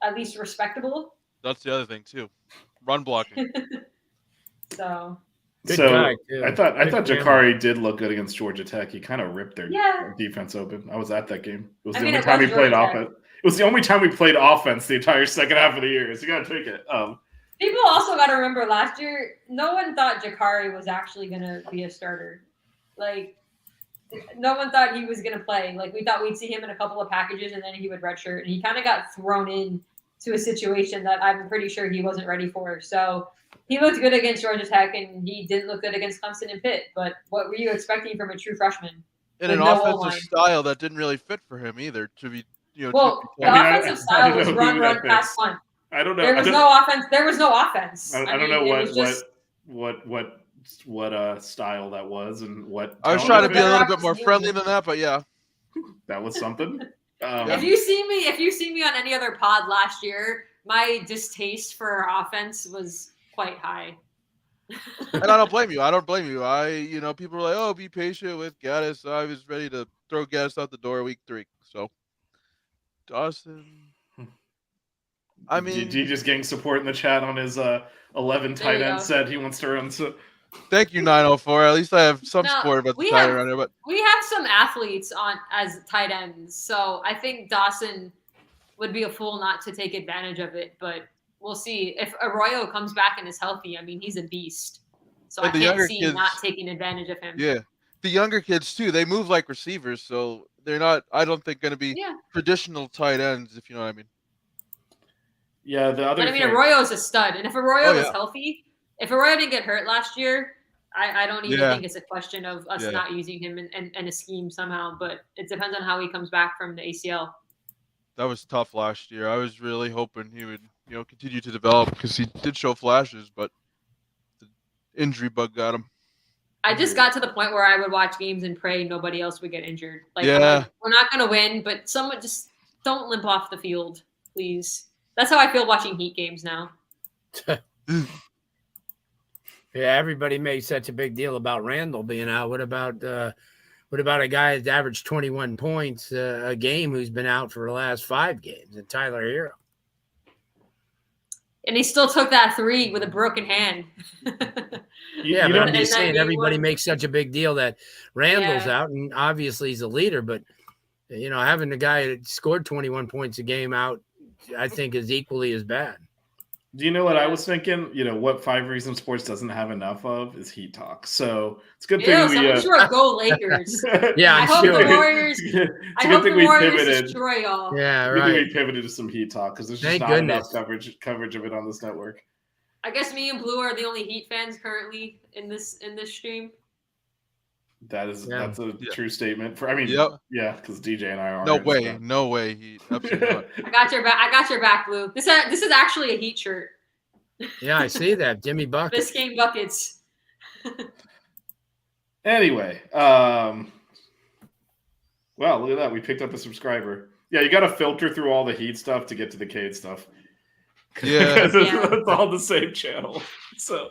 [SPEAKER 6] at least respectable.
[SPEAKER 7] That's the other thing, too. Run blocking.
[SPEAKER 6] So
[SPEAKER 2] I thought Jakari did look good against Georgia Tech. He kind of ripped their defense open. I was at that game. It was the only time we played offense. It was the only time we played offense the entire second half of the year. So you got to take it.
[SPEAKER 6] People also got to remember last year, no one thought Jakari was actually going to be a starter. Like, no one thought he was going to play. Like, we thought we'd see him in a couple of packages and then he would redshirt. And he kind of got thrown in to a situation that I'm pretty sure he wasn't ready for. So he looked good against Georgia Tech and he didn't look good against Clemson and Pitt. But what were you expecting from a true freshman?
[SPEAKER 7] In an offensive style that didn't really fit for him either. The
[SPEAKER 6] offensive style was run, pass, punt.
[SPEAKER 2] I don't know.
[SPEAKER 6] There was no offense. There was no offense.
[SPEAKER 2] I don't know what style that was and what.
[SPEAKER 7] I was trying to be a little bit more friendly than that, but yeah,
[SPEAKER 2] that was something.
[SPEAKER 6] If you see me on any other pod last year, my distaste for our offense was quite high.
[SPEAKER 7] And I don't blame you. People were like, "Oh, be patient with Gaddis." I was ready to throw Gaddis out the door week 3. So, Dawson. I mean,
[SPEAKER 2] D just getting support in the chat on his 11 tight end set he wants to run. So,
[SPEAKER 7] thank you, 904. At least I have some support about the tight end around here. But
[SPEAKER 6] we have some athletes as tight ends, so I think Dawson would be a fool not to take advantage of it. But we'll see if Arroyo comes back and is healthy. I mean, he's a beast, so I can't see not taking advantage of him.
[SPEAKER 7] Yeah, the younger kids too. They move like receivers, so they're not. I don't think going to be traditional tight ends, if you know what I mean.
[SPEAKER 2] Yeah, the other
[SPEAKER 6] But I mean,
[SPEAKER 2] thing,
[SPEAKER 6] Arroyo's a stud, and if Arroyo was
[SPEAKER 7] yeah.
[SPEAKER 6] healthy, if Arroyo didn't get hurt last year, I don't even
[SPEAKER 7] Yeah.
[SPEAKER 6] think it's a question of us
[SPEAKER 7] Yeah.
[SPEAKER 6] not using him in a scheme somehow. But it depends on how he comes back from the ACL.
[SPEAKER 7] That was tough last year. I was really hoping he would, continue to develop because he did show flashes, but the injury bug got him.
[SPEAKER 6] I just got to the point where I would watch games and pray nobody else would get injured. Like,
[SPEAKER 7] Yeah.
[SPEAKER 6] I'm like, we're not going to win, but someone just don't limp off the field, please. That's how I feel watching Heat games now.
[SPEAKER 5] Yeah, everybody made such a big deal about Randall being out. What about a guy that's averaged 21 points a game who's been out for the last 5 games, and Tyler Hero?
[SPEAKER 6] And he still took that 3 with a broken hand.
[SPEAKER 5] Yeah, but I'm just
[SPEAKER 6] And that
[SPEAKER 5] saying
[SPEAKER 6] game
[SPEAKER 5] everybody
[SPEAKER 6] was-
[SPEAKER 5] makes such a big deal that Randall's
[SPEAKER 6] Yeah.
[SPEAKER 5] out, and obviously he's a leader, but having the guy that scored 21 points a game out, I think is equally as bad.
[SPEAKER 2] do you know what I was thinking? What 5 reasons sports doesn't have enough of is Heat talk. So it's a good thing
[SPEAKER 6] Ew,
[SPEAKER 2] we.
[SPEAKER 6] someone just wrote "Go Lakers."
[SPEAKER 5] Yeah,
[SPEAKER 6] I
[SPEAKER 5] I'm
[SPEAKER 6] hope
[SPEAKER 5] sure.
[SPEAKER 6] the Warriors.
[SPEAKER 2] It's a
[SPEAKER 6] I
[SPEAKER 2] good
[SPEAKER 6] hope
[SPEAKER 2] thing
[SPEAKER 6] the
[SPEAKER 2] we
[SPEAKER 6] Warriors
[SPEAKER 2] pivoted.
[SPEAKER 6] destroy y'all.
[SPEAKER 5] Yeah,
[SPEAKER 2] Good thing
[SPEAKER 5] right.
[SPEAKER 2] we pivoted to some Heat talk because there's just
[SPEAKER 5] Thank
[SPEAKER 2] not
[SPEAKER 5] goodness.
[SPEAKER 2] enough coverage of it on this network.
[SPEAKER 6] I guess me and Blue are the only Heat fans currently in this stream.
[SPEAKER 2] That's a
[SPEAKER 7] Yeah.
[SPEAKER 2] true statement.
[SPEAKER 7] Yep.
[SPEAKER 2] Yeah, because DJ and I are.
[SPEAKER 7] No way. He absolutely not.
[SPEAKER 6] I got your back. I got your back, Blue. This is actually a Heat shirt.
[SPEAKER 5] Yeah, I see that. Jimmy Bucket.
[SPEAKER 6] This game buckets.
[SPEAKER 2] Anyway, well, look at that. We picked up a subscriber. Yeah, you got to filter through all the Heat stuff to get to the Cade stuff.
[SPEAKER 7] Yeah.
[SPEAKER 2] Because it's all the same channel. So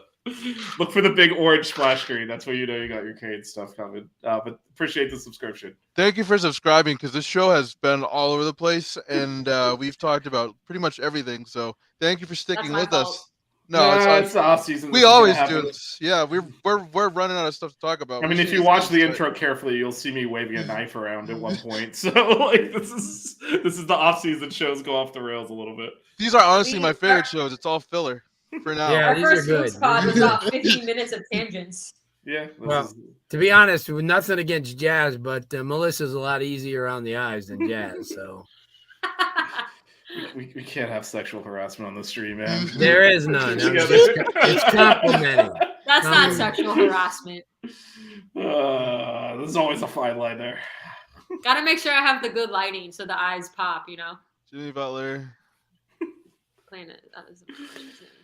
[SPEAKER 2] look for the big orange splash screen. That's where you know you got your Cade stuff coming. But appreciate the subscription.
[SPEAKER 7] Thank you for subscribing because this show has been all over the place and we've talked about pretty much everything. So thank you for sticking
[SPEAKER 6] my
[SPEAKER 7] with
[SPEAKER 6] fault.
[SPEAKER 7] us. No,
[SPEAKER 2] it's the off season.
[SPEAKER 7] we always do this. Yeah, we're running out of stuff to talk about.
[SPEAKER 2] I mean, if you watch the intro carefully, you'll see me waving a knife around at one point. So, this is the off-season shows go off the rails a little bit.
[SPEAKER 7] These are honestly my favorite shows. It's all filler for now.
[SPEAKER 5] Yeah,
[SPEAKER 6] Our
[SPEAKER 5] these are
[SPEAKER 6] first
[SPEAKER 5] good.
[SPEAKER 6] Hoops pod was about 15 minutes of tangents.
[SPEAKER 2] Yeah.
[SPEAKER 5] Well, to be honest, with nothing against Jazz, but Melissa's a lot easier on the eyes than Jazz. So
[SPEAKER 2] we can't have sexual harassment on the stream, man.
[SPEAKER 5] there is none.
[SPEAKER 2] Together.
[SPEAKER 5] It's complimenting.
[SPEAKER 6] That's not sexual harassment.
[SPEAKER 2] There's always a fine line there.
[SPEAKER 6] Got to make sure I have the good lighting so the eyes pop.
[SPEAKER 7] Jimmy Butler.
[SPEAKER 6] Playing it. That is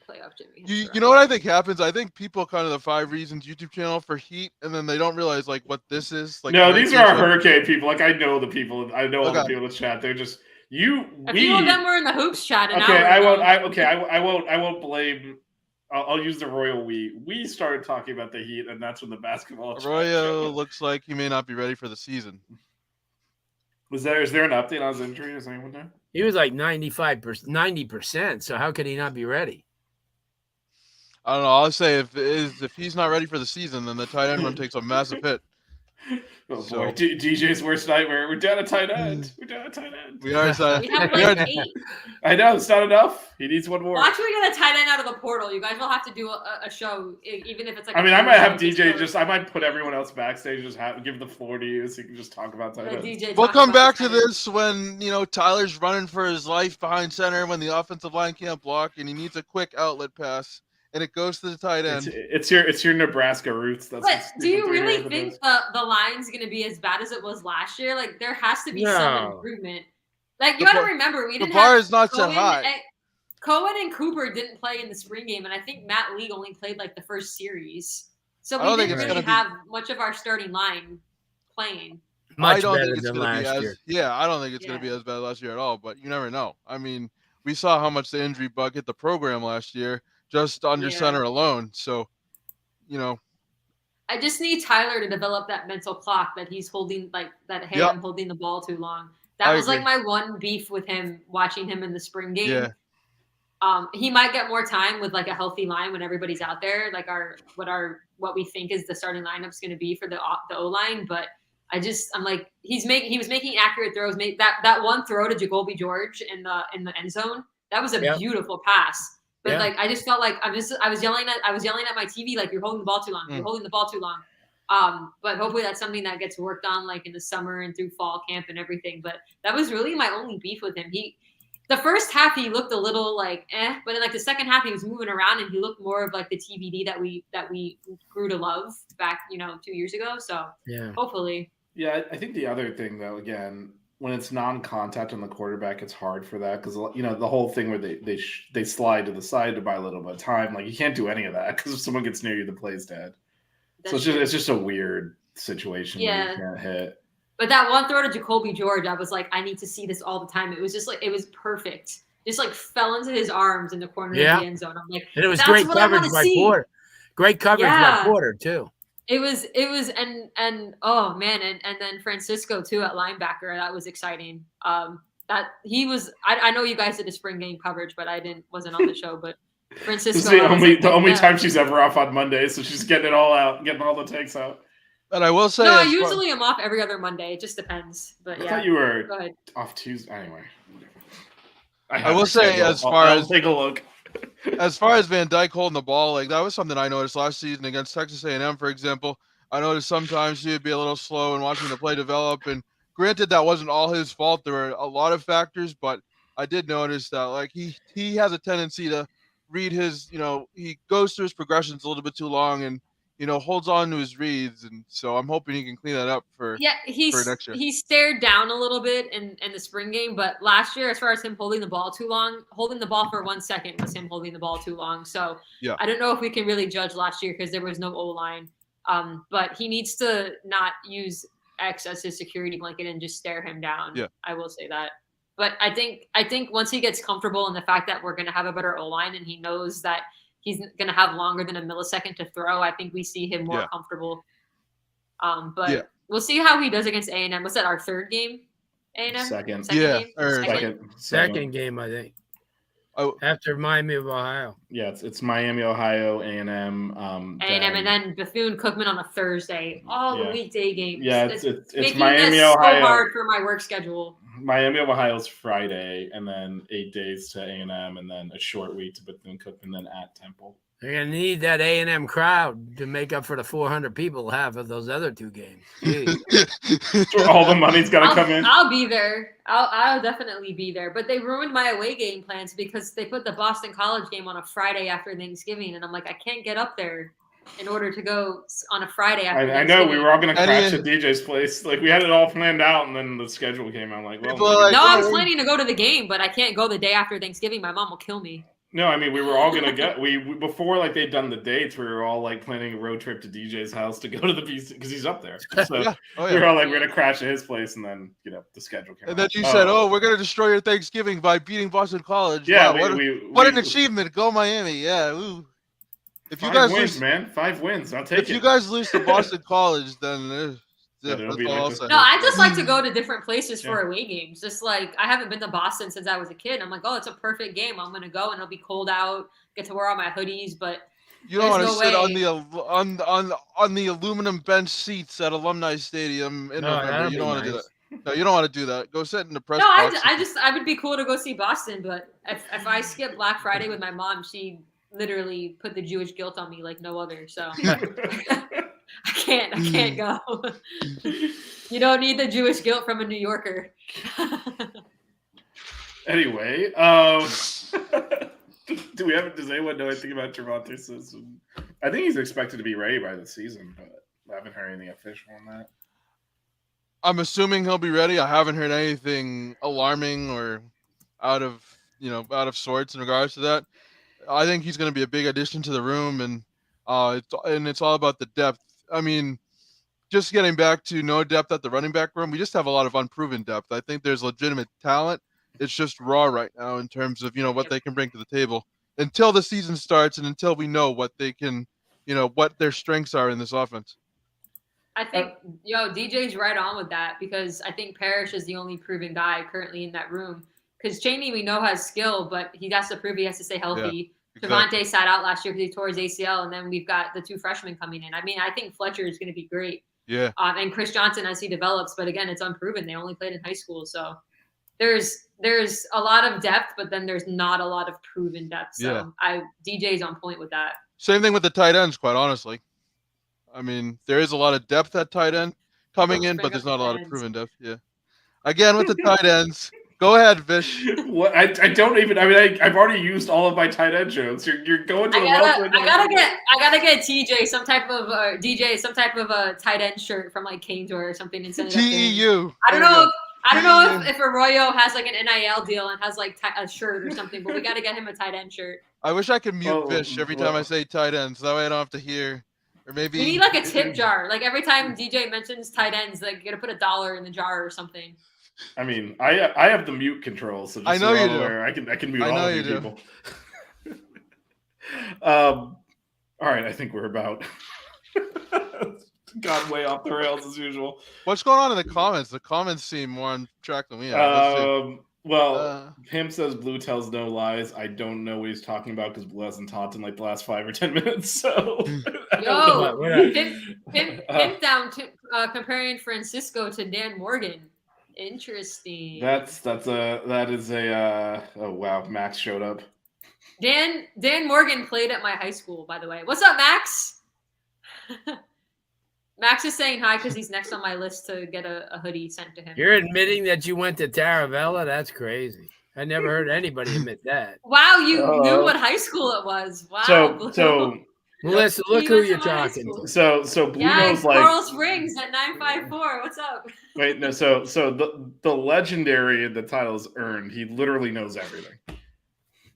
[SPEAKER 6] playoff Jimmy.
[SPEAKER 7] You know what I think happens? I think people kind of the 5 reasons YouTube channel for Heat, and then they don't realize like what this is. Like
[SPEAKER 2] No, these are our Hurricane people. Like I know the people. I know all the
[SPEAKER 7] Okay.
[SPEAKER 2] people in the chat. They're just
[SPEAKER 6] A few of them were in the hoops chat. An
[SPEAKER 2] Okay,
[SPEAKER 6] hour
[SPEAKER 2] I
[SPEAKER 6] ago.
[SPEAKER 2] won't. I won't blame. I'll use the royal we. We started talking about the Heat, and that's when the basketball. chat
[SPEAKER 7] Arroyo
[SPEAKER 2] showed.
[SPEAKER 7] looks like he may not be ready for the season.
[SPEAKER 2] Is there an update on his injury? Is anyone there?
[SPEAKER 5] He was like 90%. So how could he not be ready?
[SPEAKER 7] I don't know. I'll say if he's not ready for the season, then the tight end run takes a massive hit.
[SPEAKER 2] Oh
[SPEAKER 7] So-
[SPEAKER 2] boy, DJ's worst nightmare. We're down a tight end.
[SPEAKER 7] We are.
[SPEAKER 6] We have like 8.
[SPEAKER 2] I know it's not enough. He needs one more.
[SPEAKER 6] Watch we get a tight end out of the portal. You guys will have to do a show, even if it's like.
[SPEAKER 2] I mean, I might have DJ I might put everyone else backstage, give the floor to you so you can just talk about tight ends.
[SPEAKER 6] DJ.
[SPEAKER 7] We'll
[SPEAKER 6] talks
[SPEAKER 7] come
[SPEAKER 6] about
[SPEAKER 7] back
[SPEAKER 6] the
[SPEAKER 7] to
[SPEAKER 6] tight end.
[SPEAKER 7] this when Tyler's running for his life behind center when the offensive line can't block and he needs a quick outlet pass and it goes to the tight end.
[SPEAKER 2] It's your Nebraska roots. That's
[SPEAKER 6] But
[SPEAKER 2] what
[SPEAKER 6] do you
[SPEAKER 2] Stephen
[SPEAKER 6] really
[SPEAKER 2] Taylor
[SPEAKER 6] think
[SPEAKER 2] does.
[SPEAKER 6] the line's going to be as bad as it was last year? Like, there has to be some
[SPEAKER 5] No.
[SPEAKER 6] improvement. Like, you
[SPEAKER 7] The
[SPEAKER 6] got to
[SPEAKER 7] bar-
[SPEAKER 6] remember, we
[SPEAKER 7] the
[SPEAKER 6] didn't
[SPEAKER 7] bar
[SPEAKER 6] have
[SPEAKER 7] is not so
[SPEAKER 6] Cohen
[SPEAKER 7] high.
[SPEAKER 6] Cohen and Cooper didn't play in the spring game, and I think Matt League only played like the first series. So
[SPEAKER 7] I don't
[SPEAKER 6] we
[SPEAKER 7] think
[SPEAKER 6] didn't
[SPEAKER 7] it's
[SPEAKER 6] really
[SPEAKER 7] gonna
[SPEAKER 6] have much of our starting line playing.
[SPEAKER 7] I
[SPEAKER 5] Much
[SPEAKER 7] don't
[SPEAKER 5] better
[SPEAKER 7] think it's
[SPEAKER 5] than
[SPEAKER 7] going to be
[SPEAKER 5] last
[SPEAKER 7] as
[SPEAKER 5] year.
[SPEAKER 7] I don't think it's going to be as bad last year at all. But you never know. I mean, we saw how much the injury bug hit the program last year just under
[SPEAKER 6] Yeah.
[SPEAKER 7] center alone. So,
[SPEAKER 6] I just need Tyler to develop that mental clock that he's holding, like that. Hey,
[SPEAKER 7] Yep.
[SPEAKER 6] I'm holding the ball too long. That
[SPEAKER 7] I
[SPEAKER 6] was like
[SPEAKER 7] agree.
[SPEAKER 6] my one beef with him watching him in the spring game.
[SPEAKER 7] Yeah.
[SPEAKER 6] He might get more time with like a healthy line when everybody's out there, like what we think is the starting lineup's going to be for the O line. But I'm like, he was making accurate throws. That one throw to Jacoby George in the end zone, that was a
[SPEAKER 5] Yep.
[SPEAKER 6] beautiful pass. But
[SPEAKER 5] Yeah.
[SPEAKER 6] like, I just felt like I was yelling at my TV, like, you're holding the ball too long. You're holding the ball too long. But hopefully that's something that gets worked on like in the summer and through fall camp and everything. But that was really my only beef with him. the first half he looked a little like but in like the second half he was moving around and he looked more of like the TBD that we grew to love back 2 years ago. So
[SPEAKER 5] Yeah.
[SPEAKER 6] hopefully.
[SPEAKER 2] Yeah, I think the other thing though, again, when it's non-contact on the quarterback, it's hard for that because the whole thing where they slide to the side to buy a little bit of time, like you can't do any of that because if someone gets near you, the play's dead. So it's just a weird situation where you can't hit.
[SPEAKER 6] But that one throw to Jacoby George, I was like, I need to see this all the time. It was just like, it was perfect. Just like fell into his arms in the corner of the end zone. I'm like,
[SPEAKER 5] and it was great coverage by Porter. Great coverage by Porter too.
[SPEAKER 6] It was, and oh man, and then Francisco too at linebacker. That was exciting. That he was. I know you guys did a spring game coverage, but wasn't on the show. But Francisco.
[SPEAKER 2] It's the only time she's ever off on Monday, so she's getting it all out, getting all the takes out.
[SPEAKER 7] And I will say,
[SPEAKER 6] no, I usually am off every other Monday. It just depends. But
[SPEAKER 2] I thought you were off Tuesday. Anyway,
[SPEAKER 7] I will say,
[SPEAKER 2] I'll take a look.
[SPEAKER 7] As far as Van Dyke holding the ball, like that was something I noticed last season against Texas A&M, for example. I noticed sometimes he would be a little slow in watching the play develop. And granted, that wasn't all his fault. There were a lot of factors, but I did notice that like he has a tendency to read his, he goes through his progressions a little bit too long and holds on to his reads, and so I'm hoping he can clean that up for next year.
[SPEAKER 6] He stared down a little bit in the spring game, but last year, as far as him holding the ball too long, holding the ball for 1 second was him holding the ball too long. So I don't know if we can really judge last year because there was no O-line. But he needs to not use X as his security blanket and just stare him down.
[SPEAKER 7] Yeah.
[SPEAKER 6] I will say that. But I think once he gets comfortable in the fact that we're going to have a better O-line and he knows that he's going to have longer than a millisecond to throw, I think we see him more comfortable. But we'll see how he does against A&M. Was that our third game? A&M?
[SPEAKER 2] Second
[SPEAKER 6] game?
[SPEAKER 5] Second game, I think. Oh, after Miami of Ohio.
[SPEAKER 2] Yeah, it's Miami, Ohio, A&M.
[SPEAKER 6] A&M, and then Bethune-Cookman on a Thursday. All the weekday games.
[SPEAKER 2] Yeah, it's
[SPEAKER 6] making
[SPEAKER 2] Miami,
[SPEAKER 6] this
[SPEAKER 2] Ohio.
[SPEAKER 6] So hard for my work schedule.
[SPEAKER 2] Miami of Ohio's Friday, and then 8 days to A&M, and then a short week to Bethune-Cookman, and then at Temple.
[SPEAKER 5] They're going to need that A&M crowd to make up for the 400 people have of those other two games.
[SPEAKER 2] All the money's got to come in.
[SPEAKER 6] I'll be there. I'll definitely be there. But they ruined my away game plans because they put the Boston College game on a Friday after Thanksgiving, and I'm like, I can't get up there in order to go on a Friday after
[SPEAKER 2] I know, we were all going to crash at DJ's place. Like, we had it all planned out, and then the schedule came out. Like, well,
[SPEAKER 6] no, I'm planning to go to the game, but I can't go the day after Thanksgiving. My mom will kill me.
[SPEAKER 2] No, I mean, we were all gonna get before like they'd done the dates. We were all like planning a road trip to DJ's house to go to the BC because he's up there. So we were all like, we're gonna crash at his place, and then the schedule came.
[SPEAKER 7] And then you said, we're gonna destroy your Thanksgiving by beating Boston College.
[SPEAKER 2] Yeah,
[SPEAKER 7] wow, what an achievement! Go Miami! Yeah. Ooh. If you guys
[SPEAKER 2] wins, man, 5 wins. I'll take it.
[SPEAKER 7] If you guys lose to Boston College, then. That's all I'll say.
[SPEAKER 6] No, I just like to go to different places for away games. Just like I haven't been to Boston since I was a kid. I'm like, it's a perfect game. I'm gonna go and it'll be cold out. Get to wear all my hoodies, but
[SPEAKER 7] you don't want to sit on the aluminum bench seats at Alumni Stadium in November. You don't want to do that. No, you don't want to do that. Go sit in the press box.
[SPEAKER 6] I would be cool to go see Boston, but if I skip Black Friday with my mom, she literally put the Jewish guilt on me like no other. So. I can't go. You don't need the Jewish guilt from a New Yorker.
[SPEAKER 2] Anyway, does anyone know anything about Trevante Simpson? I think he's expected to be ready by the season, but I haven't heard anything official on that.
[SPEAKER 7] I'm assuming he'll be ready. I haven't heard anything alarming or out of sorts in regards to that. I think he's going to be a big addition to the room, and it's all about the depth. I mean, just getting back to no depth at the running back room, we just have a lot of unproven depth. I think there's legitimate talent. It's just raw right now in terms of, what they can bring to the table until the season starts and until we know what they can, what their strengths are in this offense.
[SPEAKER 6] I think, DJ's right on with that because I think Parrish is the only proven guy currently in that room. Because Chaney, we know, has skill, but he has to prove he has to stay healthy. Yeah. Devontae sat out last year because he tore his ACL, and then we've got the 2 freshmen coming in. I mean, I think Fletcher is going to be great.
[SPEAKER 7] Yeah.
[SPEAKER 6] And Chris Johnson as he develops, but again, it's unproven. They only played in high school, so there's a lot of depth, but then there's not a lot of proven depth. So DJ's on point with that.
[SPEAKER 7] Same thing with the tight ends, quite honestly. I mean, there is a lot of depth at tight end coming in, but there's not a lot of proven depth. Yeah. Again, with the tight ends. Go ahead, Vish.
[SPEAKER 2] What? I don't even. I mean, I've already used all of my tight end jokes. You're going to the well.
[SPEAKER 6] I gotta get TJ some type of DJ some type of a tight end shirt from like Canes or something and send it up to him.
[SPEAKER 7] TEU.
[SPEAKER 6] I don't know if Arroyo has like an NIL deal and has like a shirt or something, but we got to get him a tight end shirt.
[SPEAKER 7] I wish I could mute Vish every time I say tight ends. That way I don't have to hear. Or maybe
[SPEAKER 6] we need like a tip jar. Like every time DJ mentions tight ends, like you got to put $1 in the jar or something.
[SPEAKER 2] I mean, I have the mute control, so just
[SPEAKER 7] I know you do.
[SPEAKER 2] I can mute all of you people. All right, I think we're about gone way off the rails as usual.
[SPEAKER 7] What's going on in the comments? The comments seem more on track than we are.
[SPEAKER 2] Pimp says Blue tells no lies. I don't know what he's talking about because Blue hasn't talked in like the last 5 or 10 minutes. So,
[SPEAKER 6] Pimp down to comparing Francisco to Dan Morgan. Interesting.
[SPEAKER 2] That is a oh wow, Max showed up.
[SPEAKER 6] Dan Morgan played at my high school, by the way. What's up, Max? Max is saying hi because he's next on my list to get a hoodie sent to him.
[SPEAKER 5] You're admitting that you went to Taravella? That's crazy. I never heard anybody admit that.
[SPEAKER 6] Wow, you knew what high school it was. Wow.
[SPEAKER 2] So
[SPEAKER 5] Melissa, look who you're talking to.
[SPEAKER 2] So Blue knows like
[SPEAKER 6] Coral Springs at 954. What's up?
[SPEAKER 2] Wait, no. So the legendary in the title is earned. He literally knows everything.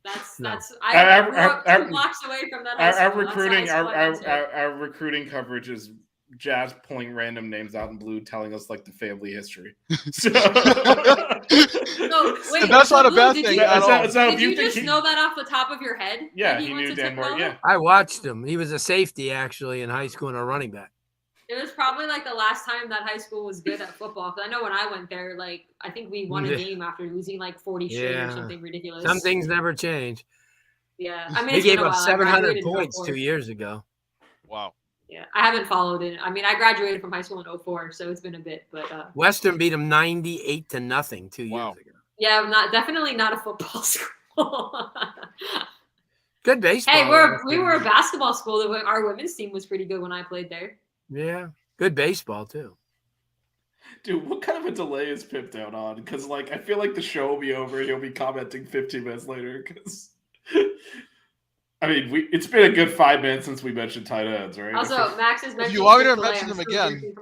[SPEAKER 6] I grew up 2 blocks away from that high school.
[SPEAKER 2] Our recruiting coverage is Jazz pulling random names out in Blue, telling us like the family history. So,
[SPEAKER 6] wait,
[SPEAKER 7] that's not a bad thing at all.
[SPEAKER 6] Did you just know that off the top of your head?
[SPEAKER 2] Yeah, he knew Dan Morgan. Yeah,
[SPEAKER 5] I watched him. He was a safety actually in high school and a running back.
[SPEAKER 6] It was probably like the last time that high school was good at football. Because I know when I went there, like I think we won a game after losing like 40 straight or something ridiculous.
[SPEAKER 5] Some things never change.
[SPEAKER 6] Yeah, I mean,
[SPEAKER 5] they gave up 700 points 2 years ago.
[SPEAKER 7] Wow.
[SPEAKER 6] Yeah, I haven't followed it. I mean, I graduated from high school in 2004, so it's been a bit. But
[SPEAKER 5] Western beat them 98-0 2 years ago.
[SPEAKER 6] Yeah, definitely not a football school.
[SPEAKER 5] Good baseball.
[SPEAKER 6] Hey, we were a basketball school. Our women's team was pretty good when I played there.
[SPEAKER 5] Yeah, good baseball too.
[SPEAKER 2] Dude, what kind of a delay is Pip down on? Because like I feel like the show will be over and he'll be commenting 15 minutes later. Because I mean, it's been a good 5 minutes since we mentioned tight ends, right?
[SPEAKER 6] Also, Max is mentioning.
[SPEAKER 7] If you want me to mention them again,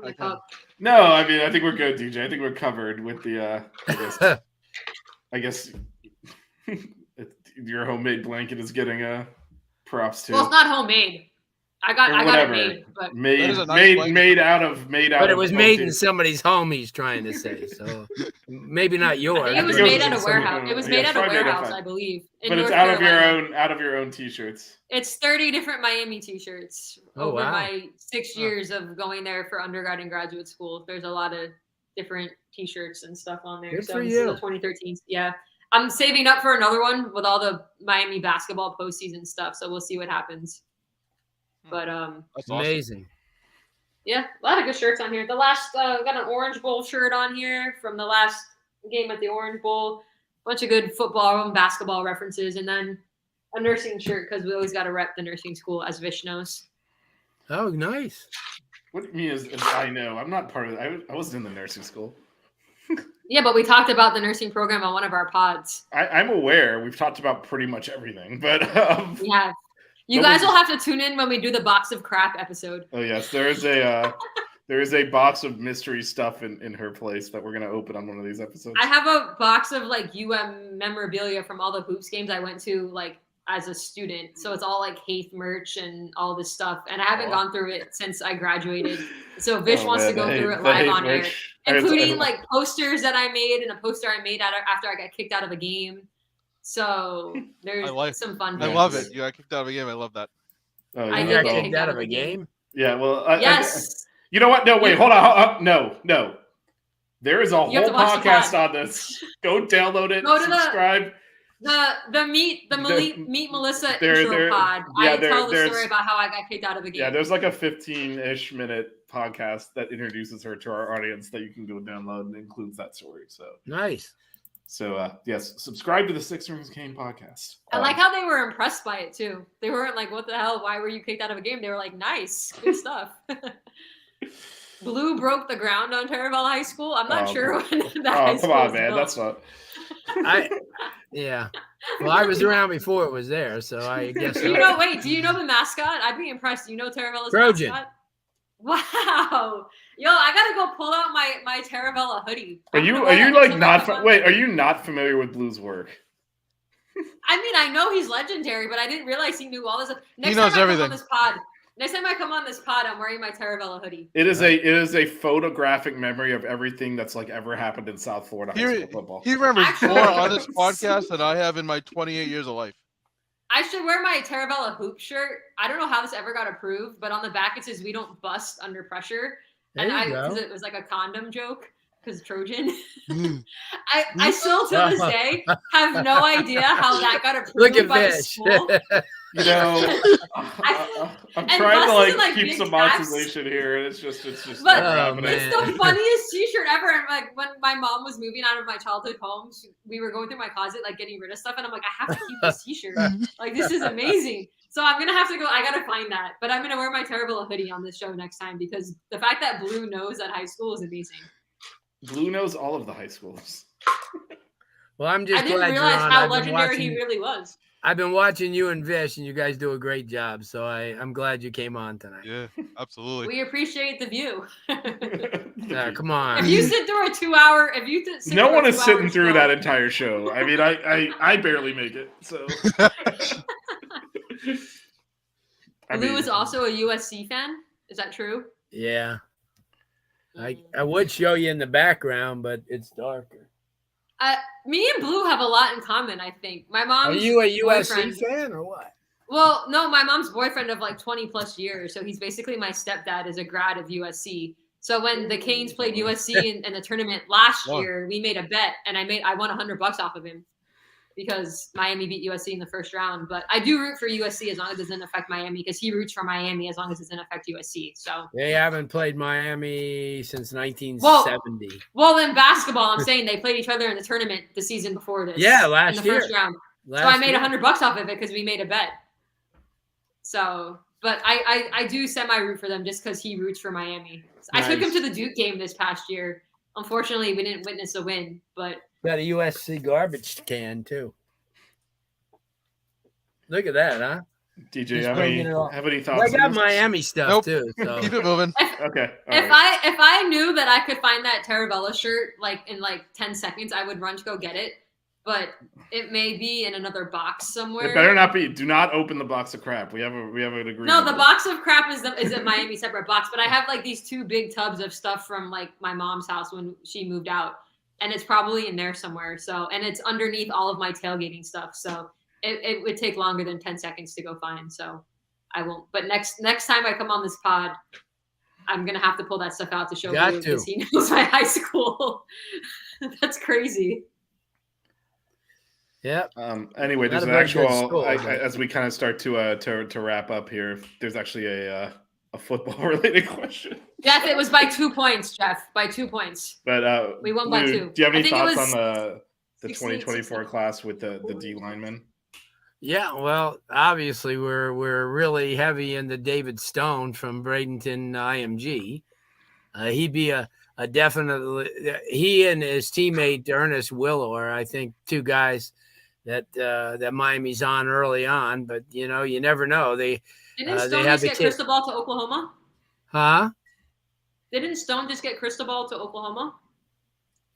[SPEAKER 2] no, I mean I think we're good, DJ. I think we're covered with the. I guess your homemade blanket is getting props too.
[SPEAKER 6] Well, it's not homemade. I got it made, but
[SPEAKER 2] made out of.
[SPEAKER 5] But it was made in somebody's home. He's trying to say, so maybe not yours.
[SPEAKER 6] It was made at a warehouse. It was made at a warehouse, I believe.
[SPEAKER 2] But it's out of your own t-shirts.
[SPEAKER 6] It's 30 different Miami t-shirts over my 6 years of going there for undergrad and graduate school. There's a lot of different t-shirts and stuff on there.
[SPEAKER 5] Good
[SPEAKER 6] so
[SPEAKER 5] for
[SPEAKER 6] this
[SPEAKER 5] you.
[SPEAKER 6] is the 2013. Yeah, I'm saving up for another one with all the Miami basketball postseason stuff. So we'll see what happens. But
[SPEAKER 5] that's amazing.
[SPEAKER 6] Yeah, a lot of good shirts on here. The last got an Orange Bowl shirt on here from the last game at the Orange Bowl. Bunch of good football and basketball references, and then a nursing shirt because we always got to rep the nursing school, as Vish knows.
[SPEAKER 5] Oh, nice.
[SPEAKER 2] What do you mean? Is I know I'm not part of it. I wasn't in the nursing school.
[SPEAKER 6] Yeah, but we talked about the nursing program on one of our pods.
[SPEAKER 2] I'm aware. We've talked about pretty much everything, but
[SPEAKER 6] we have. You guys will have to tune in when we do the box of crap episode.
[SPEAKER 2] Oh yes, there is a box of mystery stuff in her place that we're gonna open on one of these episodes.
[SPEAKER 6] I have a box of like memorabilia from all the hoops games I went to like as a student. So it's all like Haith merch and all this stuff. And I haven't gone through it since I graduated. So Vish wants to go through it live on air, including like posters that I made and a poster I made after I got kicked out of a game. So there's some fun things.
[SPEAKER 7] I love it. You got kicked out of a game. I love that.
[SPEAKER 2] Oh,
[SPEAKER 6] I did get kicked out of a game?
[SPEAKER 2] Yeah, well,
[SPEAKER 6] yes.
[SPEAKER 2] You know what? No, wait, hold on. No. There is a whole podcast on this. Go download it. Subscribe.
[SPEAKER 6] The Meet Melissa intro pod. I tell the story about how I got kicked out of a game.
[SPEAKER 2] Yeah, there's like a 15-ish minute podcast that introduces her to our audience that you can go download and includes that story. So
[SPEAKER 5] nice.
[SPEAKER 2] So yes, subscribe to the Six Rings Cane podcast.
[SPEAKER 6] I like how they were impressed by it too. They weren't like, "What the hell? Why were you kicked out of a game?" They were like, "Nice, good stuff." Blue broke the ground on Terravelle High School. I'm not sure when that high
[SPEAKER 2] Oh,
[SPEAKER 6] school
[SPEAKER 2] come on,
[SPEAKER 6] was
[SPEAKER 2] man.
[SPEAKER 6] built.
[SPEAKER 2] That's not.
[SPEAKER 5] Yeah. Well, I was around before it was there, so I guess.
[SPEAKER 6] Do you know? Wait, do you know the mascot? I'd be impressed. Do you know Terravella's
[SPEAKER 5] Trojan.
[SPEAKER 6] mascot? Wow. Yo, I gotta go pull out my Terravella hoodie.
[SPEAKER 2] Are you like not? Wait, are you not familiar with Blue's work?
[SPEAKER 6] I mean, I know he's legendary, but I didn't realize he knew all this.
[SPEAKER 7] He knows everything.
[SPEAKER 6] Next time I come on this pod, I'm wearing my Terravella hoodie.
[SPEAKER 2] It is a photographic memory of everything that's like ever happened in South Florida high school football.
[SPEAKER 7] He remembers more on this podcast than I have in my 28 years of life.
[SPEAKER 6] I should wear my Terravella hoop shirt. I don't know how this ever got approved, but on the back it says "We don't bust under pressure," because it was like a condom joke. Because Trojan, I still to this day have no idea how that got approved by the school.
[SPEAKER 2] You know, I'm trying to like keep some motivation here, and it's just.
[SPEAKER 6] But it's the funniest T-shirt ever. And like when my mom was moving out of my childhood home, we were going through my closet, like getting rid of stuff, and I'm like, I have to keep this T-shirt. Like this is amazing. So I'm gonna have to go. I gotta find that, but I'm gonna wear my Terravella hoodie on this show next time because the fact that Blue knows that high school is amazing.
[SPEAKER 2] Blue knows all of the high schools.
[SPEAKER 5] Well, I didn't
[SPEAKER 6] realize how legendary he really was.
[SPEAKER 5] I've been watching you and Vish, and you guys do a great job. So I'm glad you came on tonight.
[SPEAKER 7] Yeah, absolutely.
[SPEAKER 6] We appreciate the view.
[SPEAKER 5] Come on.
[SPEAKER 6] If you sit through a 2-hour,
[SPEAKER 2] no one is sitting through that entire show. I mean, I barely make it. So.
[SPEAKER 6] Blue is also a USC fan. Is that true?
[SPEAKER 5] Yeah. I would show you in the background, but it's darker.
[SPEAKER 6] Me and Blue have a lot in common, I think. My mom's
[SPEAKER 5] Are you a USC fan or what?
[SPEAKER 6] Well, no, my mom's boyfriend of like 20 plus years. So he's basically my stepdad is a grad of USC. So when the Canes played USC in the tournament last year, we made a bet and I won $100 off of him because Miami beat USC in the first round. But I do root for USC as long as it doesn't affect Miami because he roots for Miami as long as it doesn't affect USC. So
[SPEAKER 5] they haven't played Miami since 1970.
[SPEAKER 6] Well, in basketball, I'm saying they played each other in the tournament the season before this.
[SPEAKER 5] Yeah, last
[SPEAKER 6] in the
[SPEAKER 5] year.
[SPEAKER 6] First round. So I made $100 off of it because we made a bet. So, but I do semi-root for them just because he roots for Miami. Nice. I took him to the Duke game this past year. Unfortunately, we didn't witness a win, but
[SPEAKER 5] got a USC garbage can too. Look at that, huh?
[SPEAKER 2] DJ, have any thoughts?
[SPEAKER 5] I got Miami stuff too. So.
[SPEAKER 7] Keep it moving.
[SPEAKER 2] Okay.
[SPEAKER 6] If I knew that I could find that Terravella shirt like in like 10 seconds, I would run to go get it. But it may be in another box somewhere.
[SPEAKER 2] It better not be. Do not open the box of crap. We have an agreement.
[SPEAKER 6] No, the box of crap is a Miami separate box. But I have like these 2 big tubs of stuff from like my mom's house when she moved out, and it's probably in there somewhere. So, and it's underneath all of my tailgating stuff. So it would take longer than 10 seconds to go find. So I won't. But next time I come on this pod, I'm gonna have to pull that stuff out to show you because he knows my high school. That's crazy.
[SPEAKER 5] Yeah.
[SPEAKER 2] Anyway, there's an actual as we kind of start to wrap up here. There's actually a football related question.
[SPEAKER 6] Jeff, it was by 2 points, Jeff. By 2 points.
[SPEAKER 2] But
[SPEAKER 6] we won by 2.
[SPEAKER 2] Do you have any thoughts on the 2024 class with the D linemen?
[SPEAKER 5] Yeah, well, obviously we're really heavy into David Stone from Bradenton IMG. He'd be a definitely. He and his teammate Ernest Willow are, I think, 2 guys that Miami's on early on. But you know, you never know. Didn't
[SPEAKER 6] Stone just get Cristobal to Oklahoma?
[SPEAKER 5] Huh?
[SPEAKER 6] Didn't Stone just get Cristobal to Oklahoma?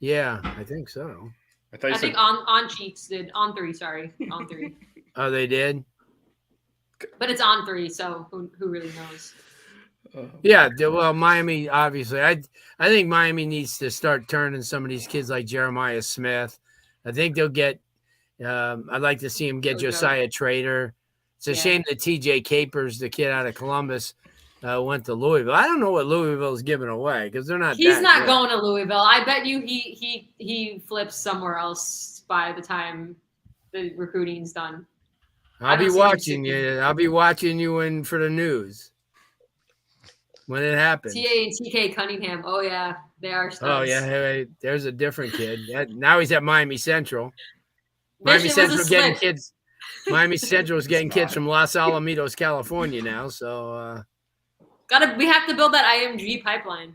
[SPEAKER 5] Yeah, I think so.
[SPEAKER 6] I think on Cheeks did on 3. Sorry, on 3.
[SPEAKER 5] Oh, they did.
[SPEAKER 6] But it's on 3, so who really knows?
[SPEAKER 5] Yeah, well, Miami obviously. I think Miami needs to start turning some of these kids like Jeremiah Smith. I think they'll get. I'd like to see him get Josiah Trader. It's a shame that T.J. Capers, the kid out of Columbus, went to Louisville. I don't know what Louisville's giving away because they're not.
[SPEAKER 6] He's not going to Louisville. I bet you he flips somewhere else by the time the recruiting's done.
[SPEAKER 5] I'll be watching you. I'll be watching you in for the news when it happens.
[SPEAKER 6] TA and TK Cunningham. Oh yeah, they are studs.
[SPEAKER 5] Oh yeah, hey, there's a different kid. Now he's at Miami Central. Miami Central getting kids. Miami Central is getting kids from Los Alamitos, California now. So
[SPEAKER 6] we have to build that IMG pipeline.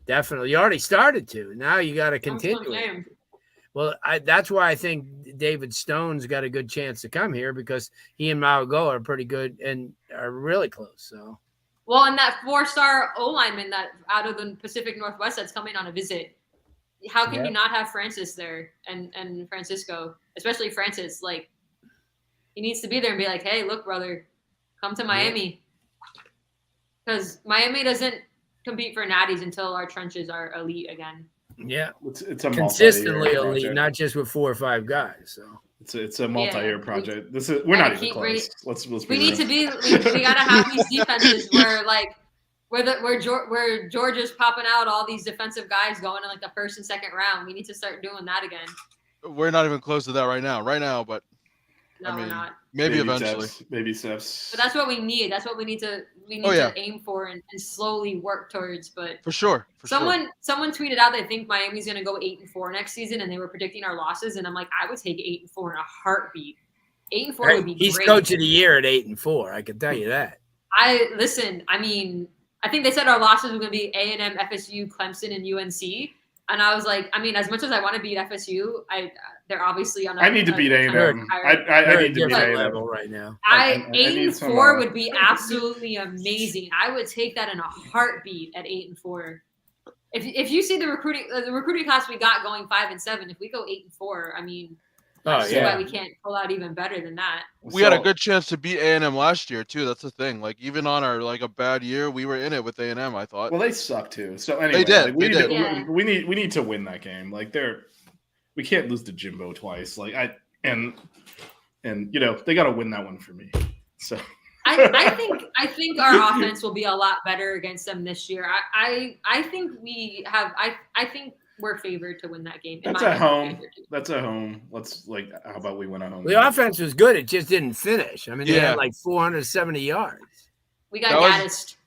[SPEAKER 5] Definitely. You already started to. Now you got to continue it. Well, that's why I think David Stone's got a good chance to come here because he and Malago are pretty good and are really close. So,
[SPEAKER 6] well, and that 4-star O lineman that out of the Pacific Northwest that's coming on a visit. How can you not have Francis there and Francisco, especially Francis? Like, he needs to be there and be like, hey, look, brother, come to Miami. Because Miami doesn't compete for natties until our trenches are elite again.
[SPEAKER 5] Yeah,
[SPEAKER 2] it's a
[SPEAKER 5] consistently elite,
[SPEAKER 2] project.
[SPEAKER 5] not just with 4 or 5 guys. So
[SPEAKER 2] it's a multi-year project. We're not even close. Let's be
[SPEAKER 6] we
[SPEAKER 2] real.
[SPEAKER 6] need to be. We gotta have these defenses where Georgia's popping out all these defensive guys going in like the first and second round. We need to start doing that again.
[SPEAKER 7] We're not even close to that right now, but
[SPEAKER 6] no, we're not.
[SPEAKER 7] Maybe eventually.
[SPEAKER 2] Baby steps.
[SPEAKER 6] But that's what we need. That's what we need to to aim for and slowly work towards. But
[SPEAKER 7] for sure.
[SPEAKER 6] Someone tweeted out they think Miami's gonna go 8-4 next season, and they were predicting our losses. And I'm like, I would take 8-4 in a heartbeat. 8-4 would be
[SPEAKER 5] He's
[SPEAKER 6] great.
[SPEAKER 5] coach of the year at 8-4. I can tell you that.
[SPEAKER 6] I mean, I think they said our losses were gonna be A&M, FSU, Clemson, and UNC. And I was like, I mean, as much as I want to beat FSU, they're obviously on.
[SPEAKER 2] I need to beat A&M. I need to beat A&M
[SPEAKER 5] level right now.
[SPEAKER 6] 8-4 would be absolutely amazing. I would take that in a heartbeat at 8-4. If you see the recruiting class we got going 5 and 7, if we go 8-4, I mean, I see why we can't pull out even better than that.
[SPEAKER 7] We had a good chance to beat A&M last year too. That's the thing. Like even on our a bad year, we were in it with A&M. I thought.
[SPEAKER 2] Well, they suck too. So anyway,
[SPEAKER 7] they did.
[SPEAKER 2] We need to win that game. Like we can't lose to Jimbo twice. Like and they got to win that one for me. So.
[SPEAKER 6] I think our offense will be a lot better against them this year. I think we have. I think we're favored to win that game.
[SPEAKER 2] That's at home. That's at home. How about we win at home?
[SPEAKER 5] The offense was good. It just didn't finish. I mean, they had 470 yards.
[SPEAKER 6] We got gassed.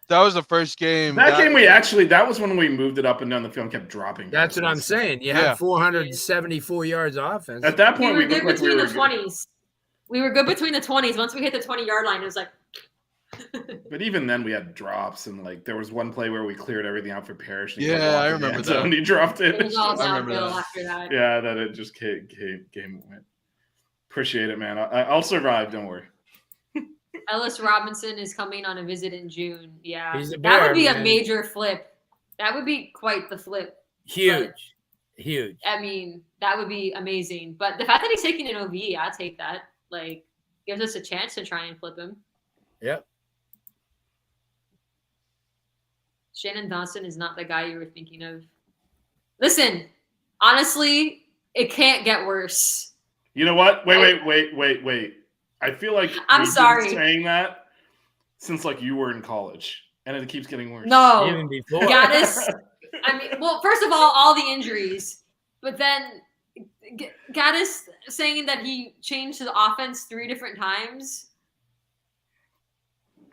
[SPEAKER 7] That was the first game.
[SPEAKER 2] That was when we moved it up and down the field and kept dropping.
[SPEAKER 5] That's what I'm saying. You had 474 yards of offense.
[SPEAKER 2] At that point,
[SPEAKER 6] we were good between the 20s. We were good between the 20s. Once we hit the 20-yard line, it was like.
[SPEAKER 2] But even then, we had drops, and there was one play where we cleared everything out for Parrish.
[SPEAKER 7] I remember that.
[SPEAKER 2] And he dropped it.
[SPEAKER 6] It was all downhill after that.
[SPEAKER 2] Yeah, that it just game went. Appreciate it, man. I'll survive. Don't worry.
[SPEAKER 6] Ellis Robinson is coming on a visit in June. Yeah,
[SPEAKER 5] that
[SPEAKER 6] would be a major flip. That would be quite the flip.
[SPEAKER 5] Huge.
[SPEAKER 6] I mean, that would be amazing. But the fact that he's taking an OV, I'll take that. Gives us a chance to try and flip him.
[SPEAKER 5] Yep.
[SPEAKER 6] Shannon Dawson is not the guy you were thinking of. Listen, honestly, it can't get worse.
[SPEAKER 2] You know what? Wait. I feel like
[SPEAKER 6] I'm sorry
[SPEAKER 2] been saying that since you were in college, and it keeps getting worse.
[SPEAKER 6] No,
[SPEAKER 5] even before.
[SPEAKER 6] Gaddis. I mean, well, first of all the injuries, but then Gaddis saying that he changed the offense 3 different times.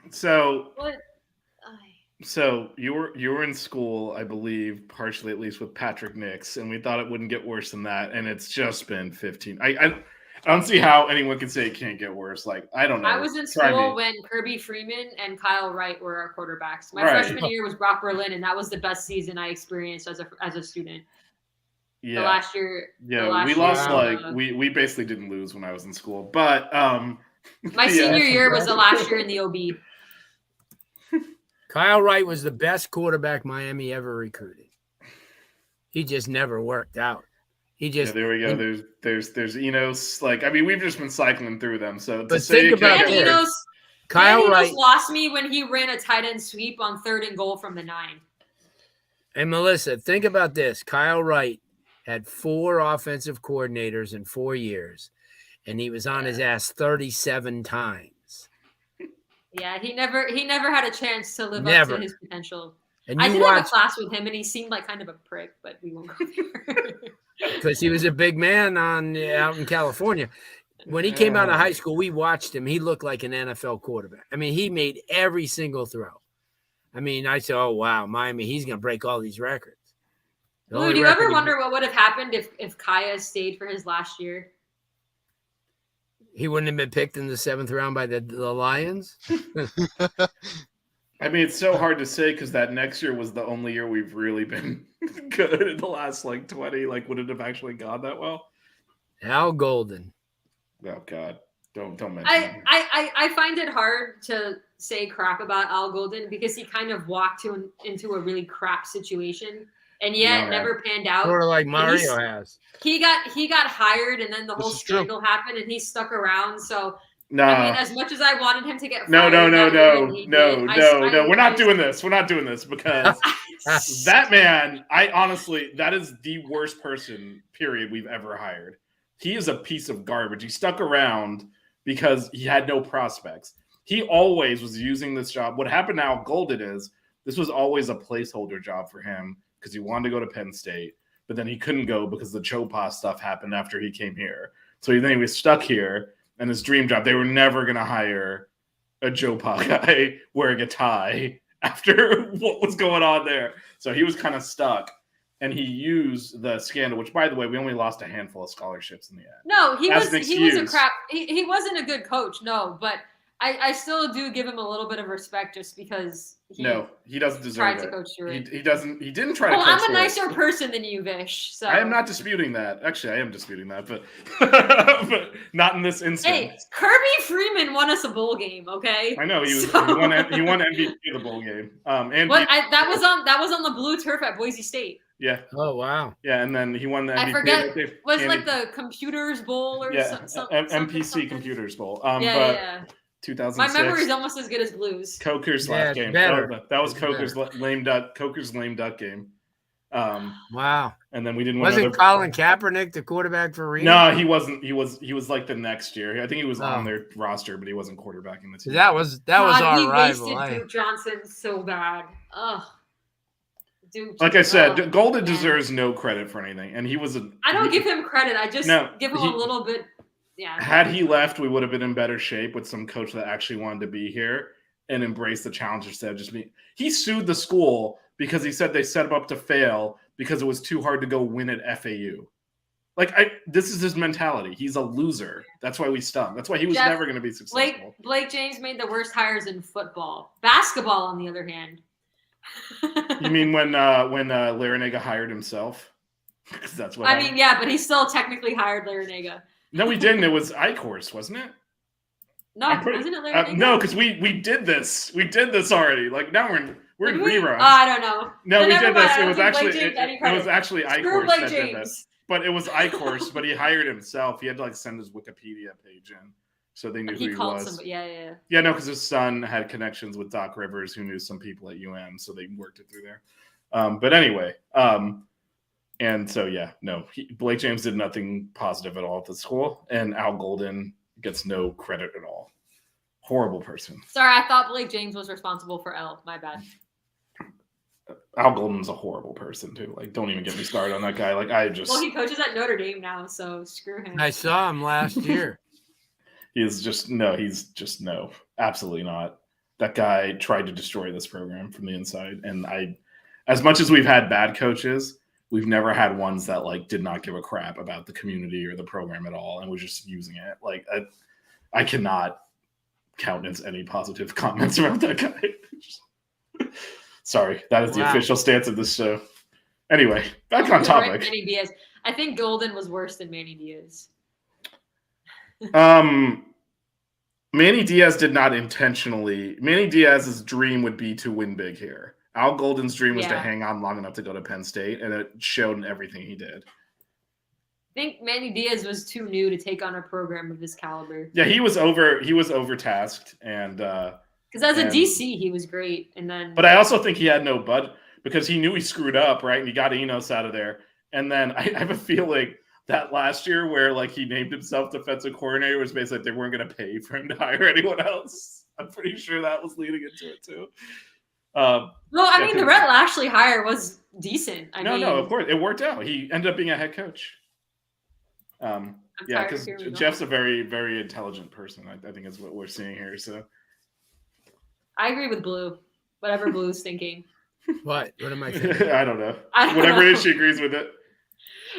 [SPEAKER 2] So.
[SPEAKER 6] What?
[SPEAKER 2] So you were in school, I believe, partially at least with Patrick Nix, and we thought it wouldn't get worse than that, and it's just been 15. I don't see how anyone can say it can't get worse. I don't know.
[SPEAKER 6] I was in school when Kirby Freeman and Kyle Wright were our quarterbacks. My freshman year was Brock Berlin, and that was the best season I experienced as a student.
[SPEAKER 2] Yeah.
[SPEAKER 6] The last year.
[SPEAKER 2] Yeah, we lost we basically didn't lose when I was in school, but
[SPEAKER 6] my senior year was the last year in the OB.
[SPEAKER 5] Kyle Wright was the best quarterback Miami ever recruited. He just never worked out.
[SPEAKER 2] There we go. There's Enos. We've just been cycling through them. So
[SPEAKER 5] but think about
[SPEAKER 6] Enos.
[SPEAKER 5] Kyle Wright
[SPEAKER 6] lost me when he ran a tight end sweep on 3rd and goal from the 9.
[SPEAKER 5] And Melissa, think about this. Kyle Wright had 4 offensive coordinators in 4 years, and he was on his ass 37 times.
[SPEAKER 6] Yeah, he never had a chance to live up to his potential.
[SPEAKER 5] And
[SPEAKER 6] I did have a class with him, and he seemed like kind of a prick, but we won't go there.
[SPEAKER 5] Because he was a big man out in California. When he came out of high school, we watched him. He looked like an NFL quarterback. I mean, he made every single throw. I mean, I said, oh, wow, Miami, he's going to break all these records.
[SPEAKER 6] Lou, do you ever wonder what would have happened if Kaya stayed for his last year?
[SPEAKER 5] He wouldn't have been picked in the 7th round by the Lions.
[SPEAKER 2] I mean, it's so hard to say because that next year was the only year we've really been good in the last 20. Would it have actually gone that well?
[SPEAKER 5] Al Golden.
[SPEAKER 2] Oh God, don't mention that.
[SPEAKER 6] I find it hard to say crap about Al Golden because he kind of walked into a really crap situation and yet never panned out.
[SPEAKER 5] Sort of like Mario has.
[SPEAKER 6] He got hired and then the whole scandal happened and he stuck around. So
[SPEAKER 2] No.
[SPEAKER 6] I mean, as much as I wanted him to get fired,
[SPEAKER 2] No. We're not doing this. We're not doing this because that man, that is the worst person, period, we've ever hired. He is a piece of garbage. He stuck around because he had no prospects. He always was using this job. What happened now, Golden, is this was always a placeholder job for him because he wanted to go to Penn State, but then he couldn't go because the Chopa stuff happened after he came here. So then he was stuck here. And his dream job, they were never going to hire a Chopa guy wearing a tie after what was going on there. So he was kind of stuck. And he used the scandal, which, by the way, we only lost a handful of scholarships in the end.
[SPEAKER 6] No, he was a crap. He wasn't a good coach, no. But I still do give him a little bit of respect just because he
[SPEAKER 2] doesn't deserve
[SPEAKER 6] tried
[SPEAKER 2] it.
[SPEAKER 6] to coach through it.
[SPEAKER 2] He didn't try to coach
[SPEAKER 6] I'm a
[SPEAKER 2] through
[SPEAKER 6] nicer
[SPEAKER 2] it.
[SPEAKER 6] person than you, Vish. So
[SPEAKER 2] I am not disputing that. Actually, I am disputing that, but but not in this instance.
[SPEAKER 6] Hey, Kirby Freeman won us a bowl game, okay?
[SPEAKER 2] I know he won MVP of the bowl game.
[SPEAKER 6] That was on the blue turf at Boise State.
[SPEAKER 2] Yeah.
[SPEAKER 5] Oh wow.
[SPEAKER 2] Yeah, and then he won the MVP.
[SPEAKER 6] I forget. Was it like the Computers Bowl or something?
[SPEAKER 2] MPC Computers Bowl.
[SPEAKER 6] Yeah.
[SPEAKER 2] 2006.
[SPEAKER 6] My memory is almost as good as Blue's.
[SPEAKER 2] Coker's last game. That was Coker's lame duck. Coker's lame duck game.
[SPEAKER 5] Wow.
[SPEAKER 2] And then we didn't.
[SPEAKER 5] Wasn't Colin Kaepernick the quarterback for Reno?
[SPEAKER 2] No, he wasn't. He was like the next year. I think he was on their roster, but he wasn't quarterbacking the team.
[SPEAKER 5] That was our rival.
[SPEAKER 6] He wasted Duke Johnson so bad. Ugh. Dude,
[SPEAKER 2] like I said, Golden deserves no credit for anything, and he was a.
[SPEAKER 6] I don't give him credit. I just give him a little bit. Yeah.
[SPEAKER 2] Had he left, we would have been in better shape with some coach that actually wanted to be here and embrace the challenge instead of just me. He sued the school because he said they set him up to fail because it was too hard to go win at FAU. This is his mentality. He's a loser. That's why we stunk. That's why he was never going to be successful.
[SPEAKER 6] Blake James made the worst hires in football. Basketball, on the other hand.
[SPEAKER 2] You mean when Larinaga hired himself? That's what
[SPEAKER 6] yeah, but he still technically hired Larinaga.
[SPEAKER 2] No, we didn't. It was iCourse, wasn't it?
[SPEAKER 6] No, wasn't it Larinaga?
[SPEAKER 2] No, because we did this. We did this already. Now we're in reruns.
[SPEAKER 6] I don't know.
[SPEAKER 2] No, we did this. It was
[SPEAKER 6] actually
[SPEAKER 2] iCourse that did this. But it was iCourse. But he hired himself. He had to send his Wikipedia page in, so they knew who he was.
[SPEAKER 6] Yeah.
[SPEAKER 2] Yeah, no, because his son had connections with Doc Rivers, who knew some people at UM, so they worked it through there. But anyway. And so, Blake James did nothing positive at all at the school, and Al Golden gets no credit at all. Horrible person.
[SPEAKER 6] Sorry, I thought Blake James was responsible for L. My bad.
[SPEAKER 2] Al Golden's a horrible person, too. Don't even get me started on that guy.
[SPEAKER 6] Well, he coaches at Notre Dame now, so screw him.
[SPEAKER 5] I saw him last year.
[SPEAKER 2] He's just no. Absolutely not. That guy tried to destroy this program from the inside, and as much as we've had bad coaches, we've never had ones that did not give a crap about the community or the program at all and was just using it. I cannot countenance any positive comments about that guy. Sorry, that is the official stance of this show. Anyway, back on topic.
[SPEAKER 6] Manny Diaz. I think Golden was worse than Manny Diaz.
[SPEAKER 2] Manny Diaz did not intentionally. Manny Diaz's dream would be to win big here. Al Golden's dream was to hang on long enough to go to Penn State, and it showed in everything he did.
[SPEAKER 6] I think Manny Diaz was too new to take on a program of this caliber.
[SPEAKER 2] Yeah, he was overtasked, and
[SPEAKER 6] because as a DC, he was great, and then.
[SPEAKER 2] But I also think he had no bud because he knew he screwed up, right? And he got Enos out of there, and then I have a feeling that last year where he named himself defensive coordinator was basically they weren't going to pay for him to hire anyone else. I'm pretty sure that was leading into it too.
[SPEAKER 6] The Rhett Lashley hire was decent.
[SPEAKER 2] No, of course it worked out. He ended up being a head coach. Because Jeff's a very, very intelligent person. I think is what we're seeing here. So
[SPEAKER 6] I agree with Blue. Whatever Blue's thinking.
[SPEAKER 5] What am I thinking?
[SPEAKER 2] I don't know. Whatever it is, she agrees with it.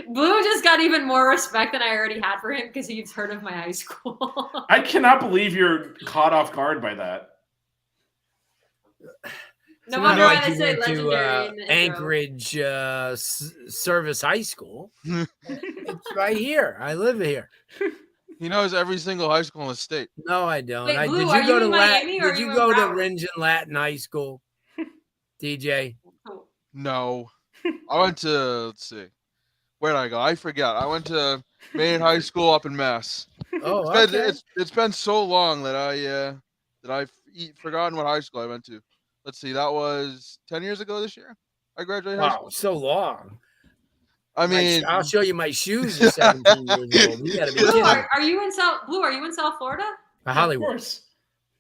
[SPEAKER 6] Blue just got even more respect than I already had for him because he's heard of my high school.
[SPEAKER 2] I cannot believe you're caught off guard by that.
[SPEAKER 6] No wonder
[SPEAKER 5] not
[SPEAKER 6] why
[SPEAKER 5] like
[SPEAKER 6] they
[SPEAKER 5] you
[SPEAKER 6] say
[SPEAKER 5] went to
[SPEAKER 6] legendary in the intro.
[SPEAKER 5] Anchorage Service High School. It's right here. I live here.
[SPEAKER 7] He knows every single high school in the state.
[SPEAKER 5] No, I don't.
[SPEAKER 6] Wait, Blue,
[SPEAKER 5] did
[SPEAKER 6] are
[SPEAKER 5] you go
[SPEAKER 6] you
[SPEAKER 5] to
[SPEAKER 6] in Miami or
[SPEAKER 5] Did
[SPEAKER 6] are
[SPEAKER 5] you
[SPEAKER 6] you in
[SPEAKER 5] go to
[SPEAKER 6] Broward?
[SPEAKER 5] Ringen Latin High School, DJ?
[SPEAKER 6] Oh.
[SPEAKER 7] No. I went to, let's see. Where did I go? I forgot. I went to Maine High School up in Mass.
[SPEAKER 5] Oh,
[SPEAKER 7] Okay.
[SPEAKER 5] okay.
[SPEAKER 7] It's been so long that I've forgotten what high school I went to. Let's see. That was 10 years ago this year. I graduated high
[SPEAKER 5] Wow,
[SPEAKER 7] school.
[SPEAKER 5] so long.
[SPEAKER 7] I mean,
[SPEAKER 5] I'll show you my shoes at 17 years old. You gotta be
[SPEAKER 6] Blue,
[SPEAKER 5] kidding.
[SPEAKER 6] are you in South Florida?
[SPEAKER 5] Hollywood.
[SPEAKER 2] Of course.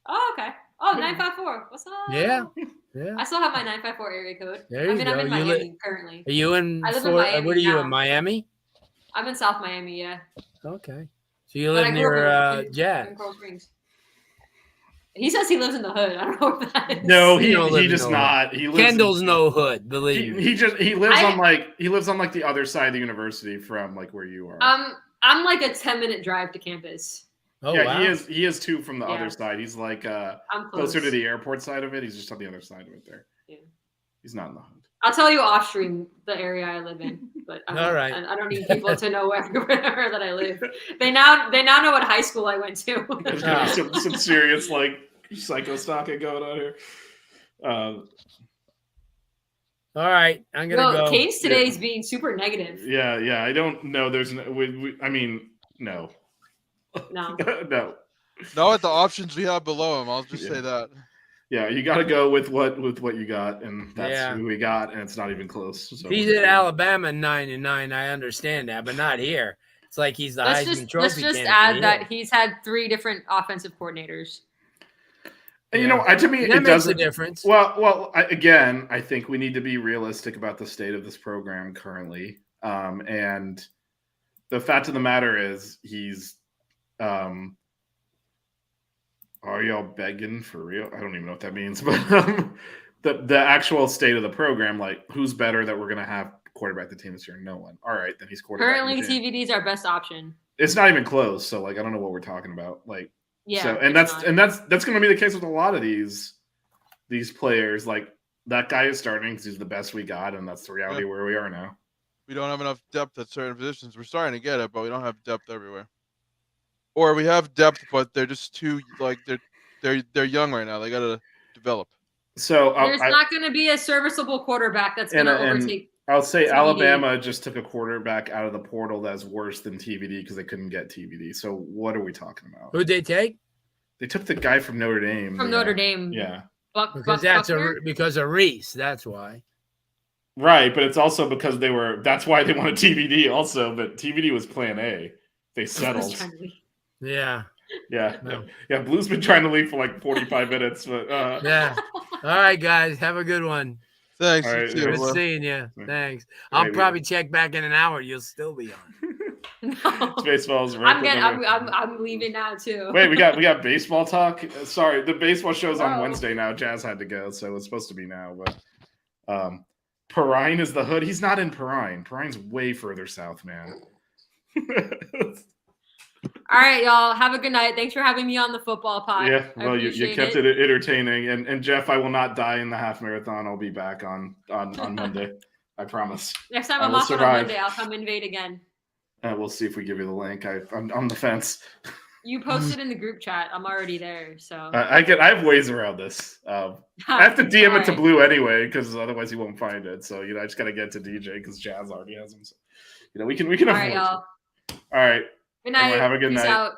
[SPEAKER 6] Oh, okay. Oh, 954. What's up?
[SPEAKER 5] Yeah.
[SPEAKER 6] I still have my 954 area code.
[SPEAKER 5] There you
[SPEAKER 6] I'm
[SPEAKER 5] go.
[SPEAKER 6] in Miami currently.
[SPEAKER 5] Are you in
[SPEAKER 6] I live in
[SPEAKER 5] Florida?
[SPEAKER 6] Miami
[SPEAKER 5] What are you
[SPEAKER 6] now.
[SPEAKER 5] in Miami?
[SPEAKER 6] I'm in South Miami, yeah.
[SPEAKER 5] Okay. So you
[SPEAKER 6] But
[SPEAKER 5] live
[SPEAKER 6] I grew
[SPEAKER 5] near
[SPEAKER 6] up in
[SPEAKER 5] Jazz.
[SPEAKER 6] Coral Springs. He says he lives in the hood. I don't know what that is.
[SPEAKER 2] No,
[SPEAKER 5] You don't live
[SPEAKER 2] he
[SPEAKER 5] in
[SPEAKER 2] just
[SPEAKER 5] no
[SPEAKER 2] not. He lives
[SPEAKER 5] Kendall's
[SPEAKER 2] in,
[SPEAKER 5] no hood, believe me.
[SPEAKER 2] he lives on like the other side of the university from like where you are.
[SPEAKER 6] I'm like a 10-minute drive to campus.
[SPEAKER 5] Oh,
[SPEAKER 2] yeah,
[SPEAKER 5] wow.
[SPEAKER 2] he is too from the
[SPEAKER 6] Yeah.
[SPEAKER 2] other side. He's like
[SPEAKER 6] I'm close.
[SPEAKER 2] closer to the airport side of it. He's just on the other side of it there.
[SPEAKER 6] Yeah.
[SPEAKER 2] He's not in the hood.
[SPEAKER 6] I'll tell you off stream the area I live in, but
[SPEAKER 5] All right.
[SPEAKER 6] I don't need people to know where that I live. They now know what high school I went to.
[SPEAKER 2] There's gonna be some serious like psycho stalking going on here.
[SPEAKER 5] All right, I'm gonna go.
[SPEAKER 6] Case today is being super negative.
[SPEAKER 2] Yeah. I don't know. There's no. I mean, no.
[SPEAKER 6] No.
[SPEAKER 2] No.
[SPEAKER 7] no, at the options we have below him. I'll just say that.
[SPEAKER 2] Yeah, you got to go with what you got, and that's
[SPEAKER 5] Yeah.
[SPEAKER 2] who we got, and it's not even close. So
[SPEAKER 5] He's at Alabama 9-9. I understand that, but not here. It's like he's the Heisman Trophy
[SPEAKER 6] Let's just
[SPEAKER 5] candidate
[SPEAKER 6] add
[SPEAKER 5] here.
[SPEAKER 6] that he's had 3 different offensive coordinators.
[SPEAKER 2] And you know, to me,
[SPEAKER 5] that
[SPEAKER 2] it
[SPEAKER 5] makes
[SPEAKER 2] doesn't.
[SPEAKER 5] a difference.
[SPEAKER 2] Well, I think we need to be realistic about the state of this program currently, and the fact of the matter is, he's. Are y'all begging for real? I don't even know what that means, but the actual state of the program, like who's better that we're gonna have quarterback the team this year? No one. All right, then he's quarterback.
[SPEAKER 6] Currently, TVD's our best option.
[SPEAKER 2] It's not even close. So like, I don't know what we're talking about. Like,
[SPEAKER 6] Yeah.
[SPEAKER 2] So that's gonna be the case with a lot of these players. Like that guy is starting because he's the best we got, and that's the reality where we are now.
[SPEAKER 7] We don't have enough depth at certain positions. We're starting to get it, but we don't have depth everywhere. Or we have depth, but they're just too like they're young right now. They gotta develop.
[SPEAKER 2] So
[SPEAKER 6] there's not going to be a serviceable quarterback that's going to overtake.
[SPEAKER 2] I'll say
[SPEAKER 6] TVD.
[SPEAKER 2] Alabama just took a quarterback out of the portal that's worse than TVD because they couldn't get TVD. So what are we talking about?
[SPEAKER 5] Who'd they take?
[SPEAKER 2] They took the guy from Notre Dame.
[SPEAKER 6] From Notre Dame.
[SPEAKER 2] Yeah.
[SPEAKER 5] Because of Reese. That's why.
[SPEAKER 2] Right, but it's also because that's why they wanted TVD also, but TVD was plan A. They settled.
[SPEAKER 5] Yeah.
[SPEAKER 2] Yeah.
[SPEAKER 5] No.
[SPEAKER 2] Yeah. Blue's been trying to leave for like 45 minutes, but
[SPEAKER 5] yeah. All right, guys. Have a good one.
[SPEAKER 7] Thanks.
[SPEAKER 2] All right,
[SPEAKER 5] Good seeing you. Thanks. I'll probably check back in an hour. You'll still be on.
[SPEAKER 6] No.
[SPEAKER 2] Baseball's right.
[SPEAKER 6] I'm leaving now too.
[SPEAKER 2] Wait, we got baseball talk. Sorry, the baseball show's on Wednesday now. Jazz had to go, so it's supposed to be now. But Perrine is the hood. He's not in Perrine. Perrine's way further south, man.
[SPEAKER 6] All right, y'all. Have a good night. Thanks for having me on the football pod.
[SPEAKER 2] Yeah, well, you kept it entertaining. And Jeff, I will not die in the half marathon. I'll be back on Monday. I promise.
[SPEAKER 6] Next time I'm off on a Monday, I'll come invade again.
[SPEAKER 2] We'll see if we give you the link. I'm on the fence.
[SPEAKER 6] You posted in the group chat. I'm already there, so
[SPEAKER 2] I have ways around this. I have to DM it to Blue anyway because otherwise he won't find it. So I just got to get to DJ because Jazz already has him. So, we can.
[SPEAKER 6] All right, y'all.
[SPEAKER 2] All right.
[SPEAKER 6] Good night.
[SPEAKER 2] Have a good
[SPEAKER 6] Peace
[SPEAKER 2] night.
[SPEAKER 6] out.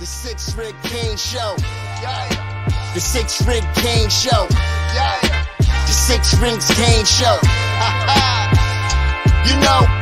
[SPEAKER 3] The 6 Rig Kane Show. Yeah. The 6 Rig Kane Show. Yeah. The 6 Rings Kane Show. You know.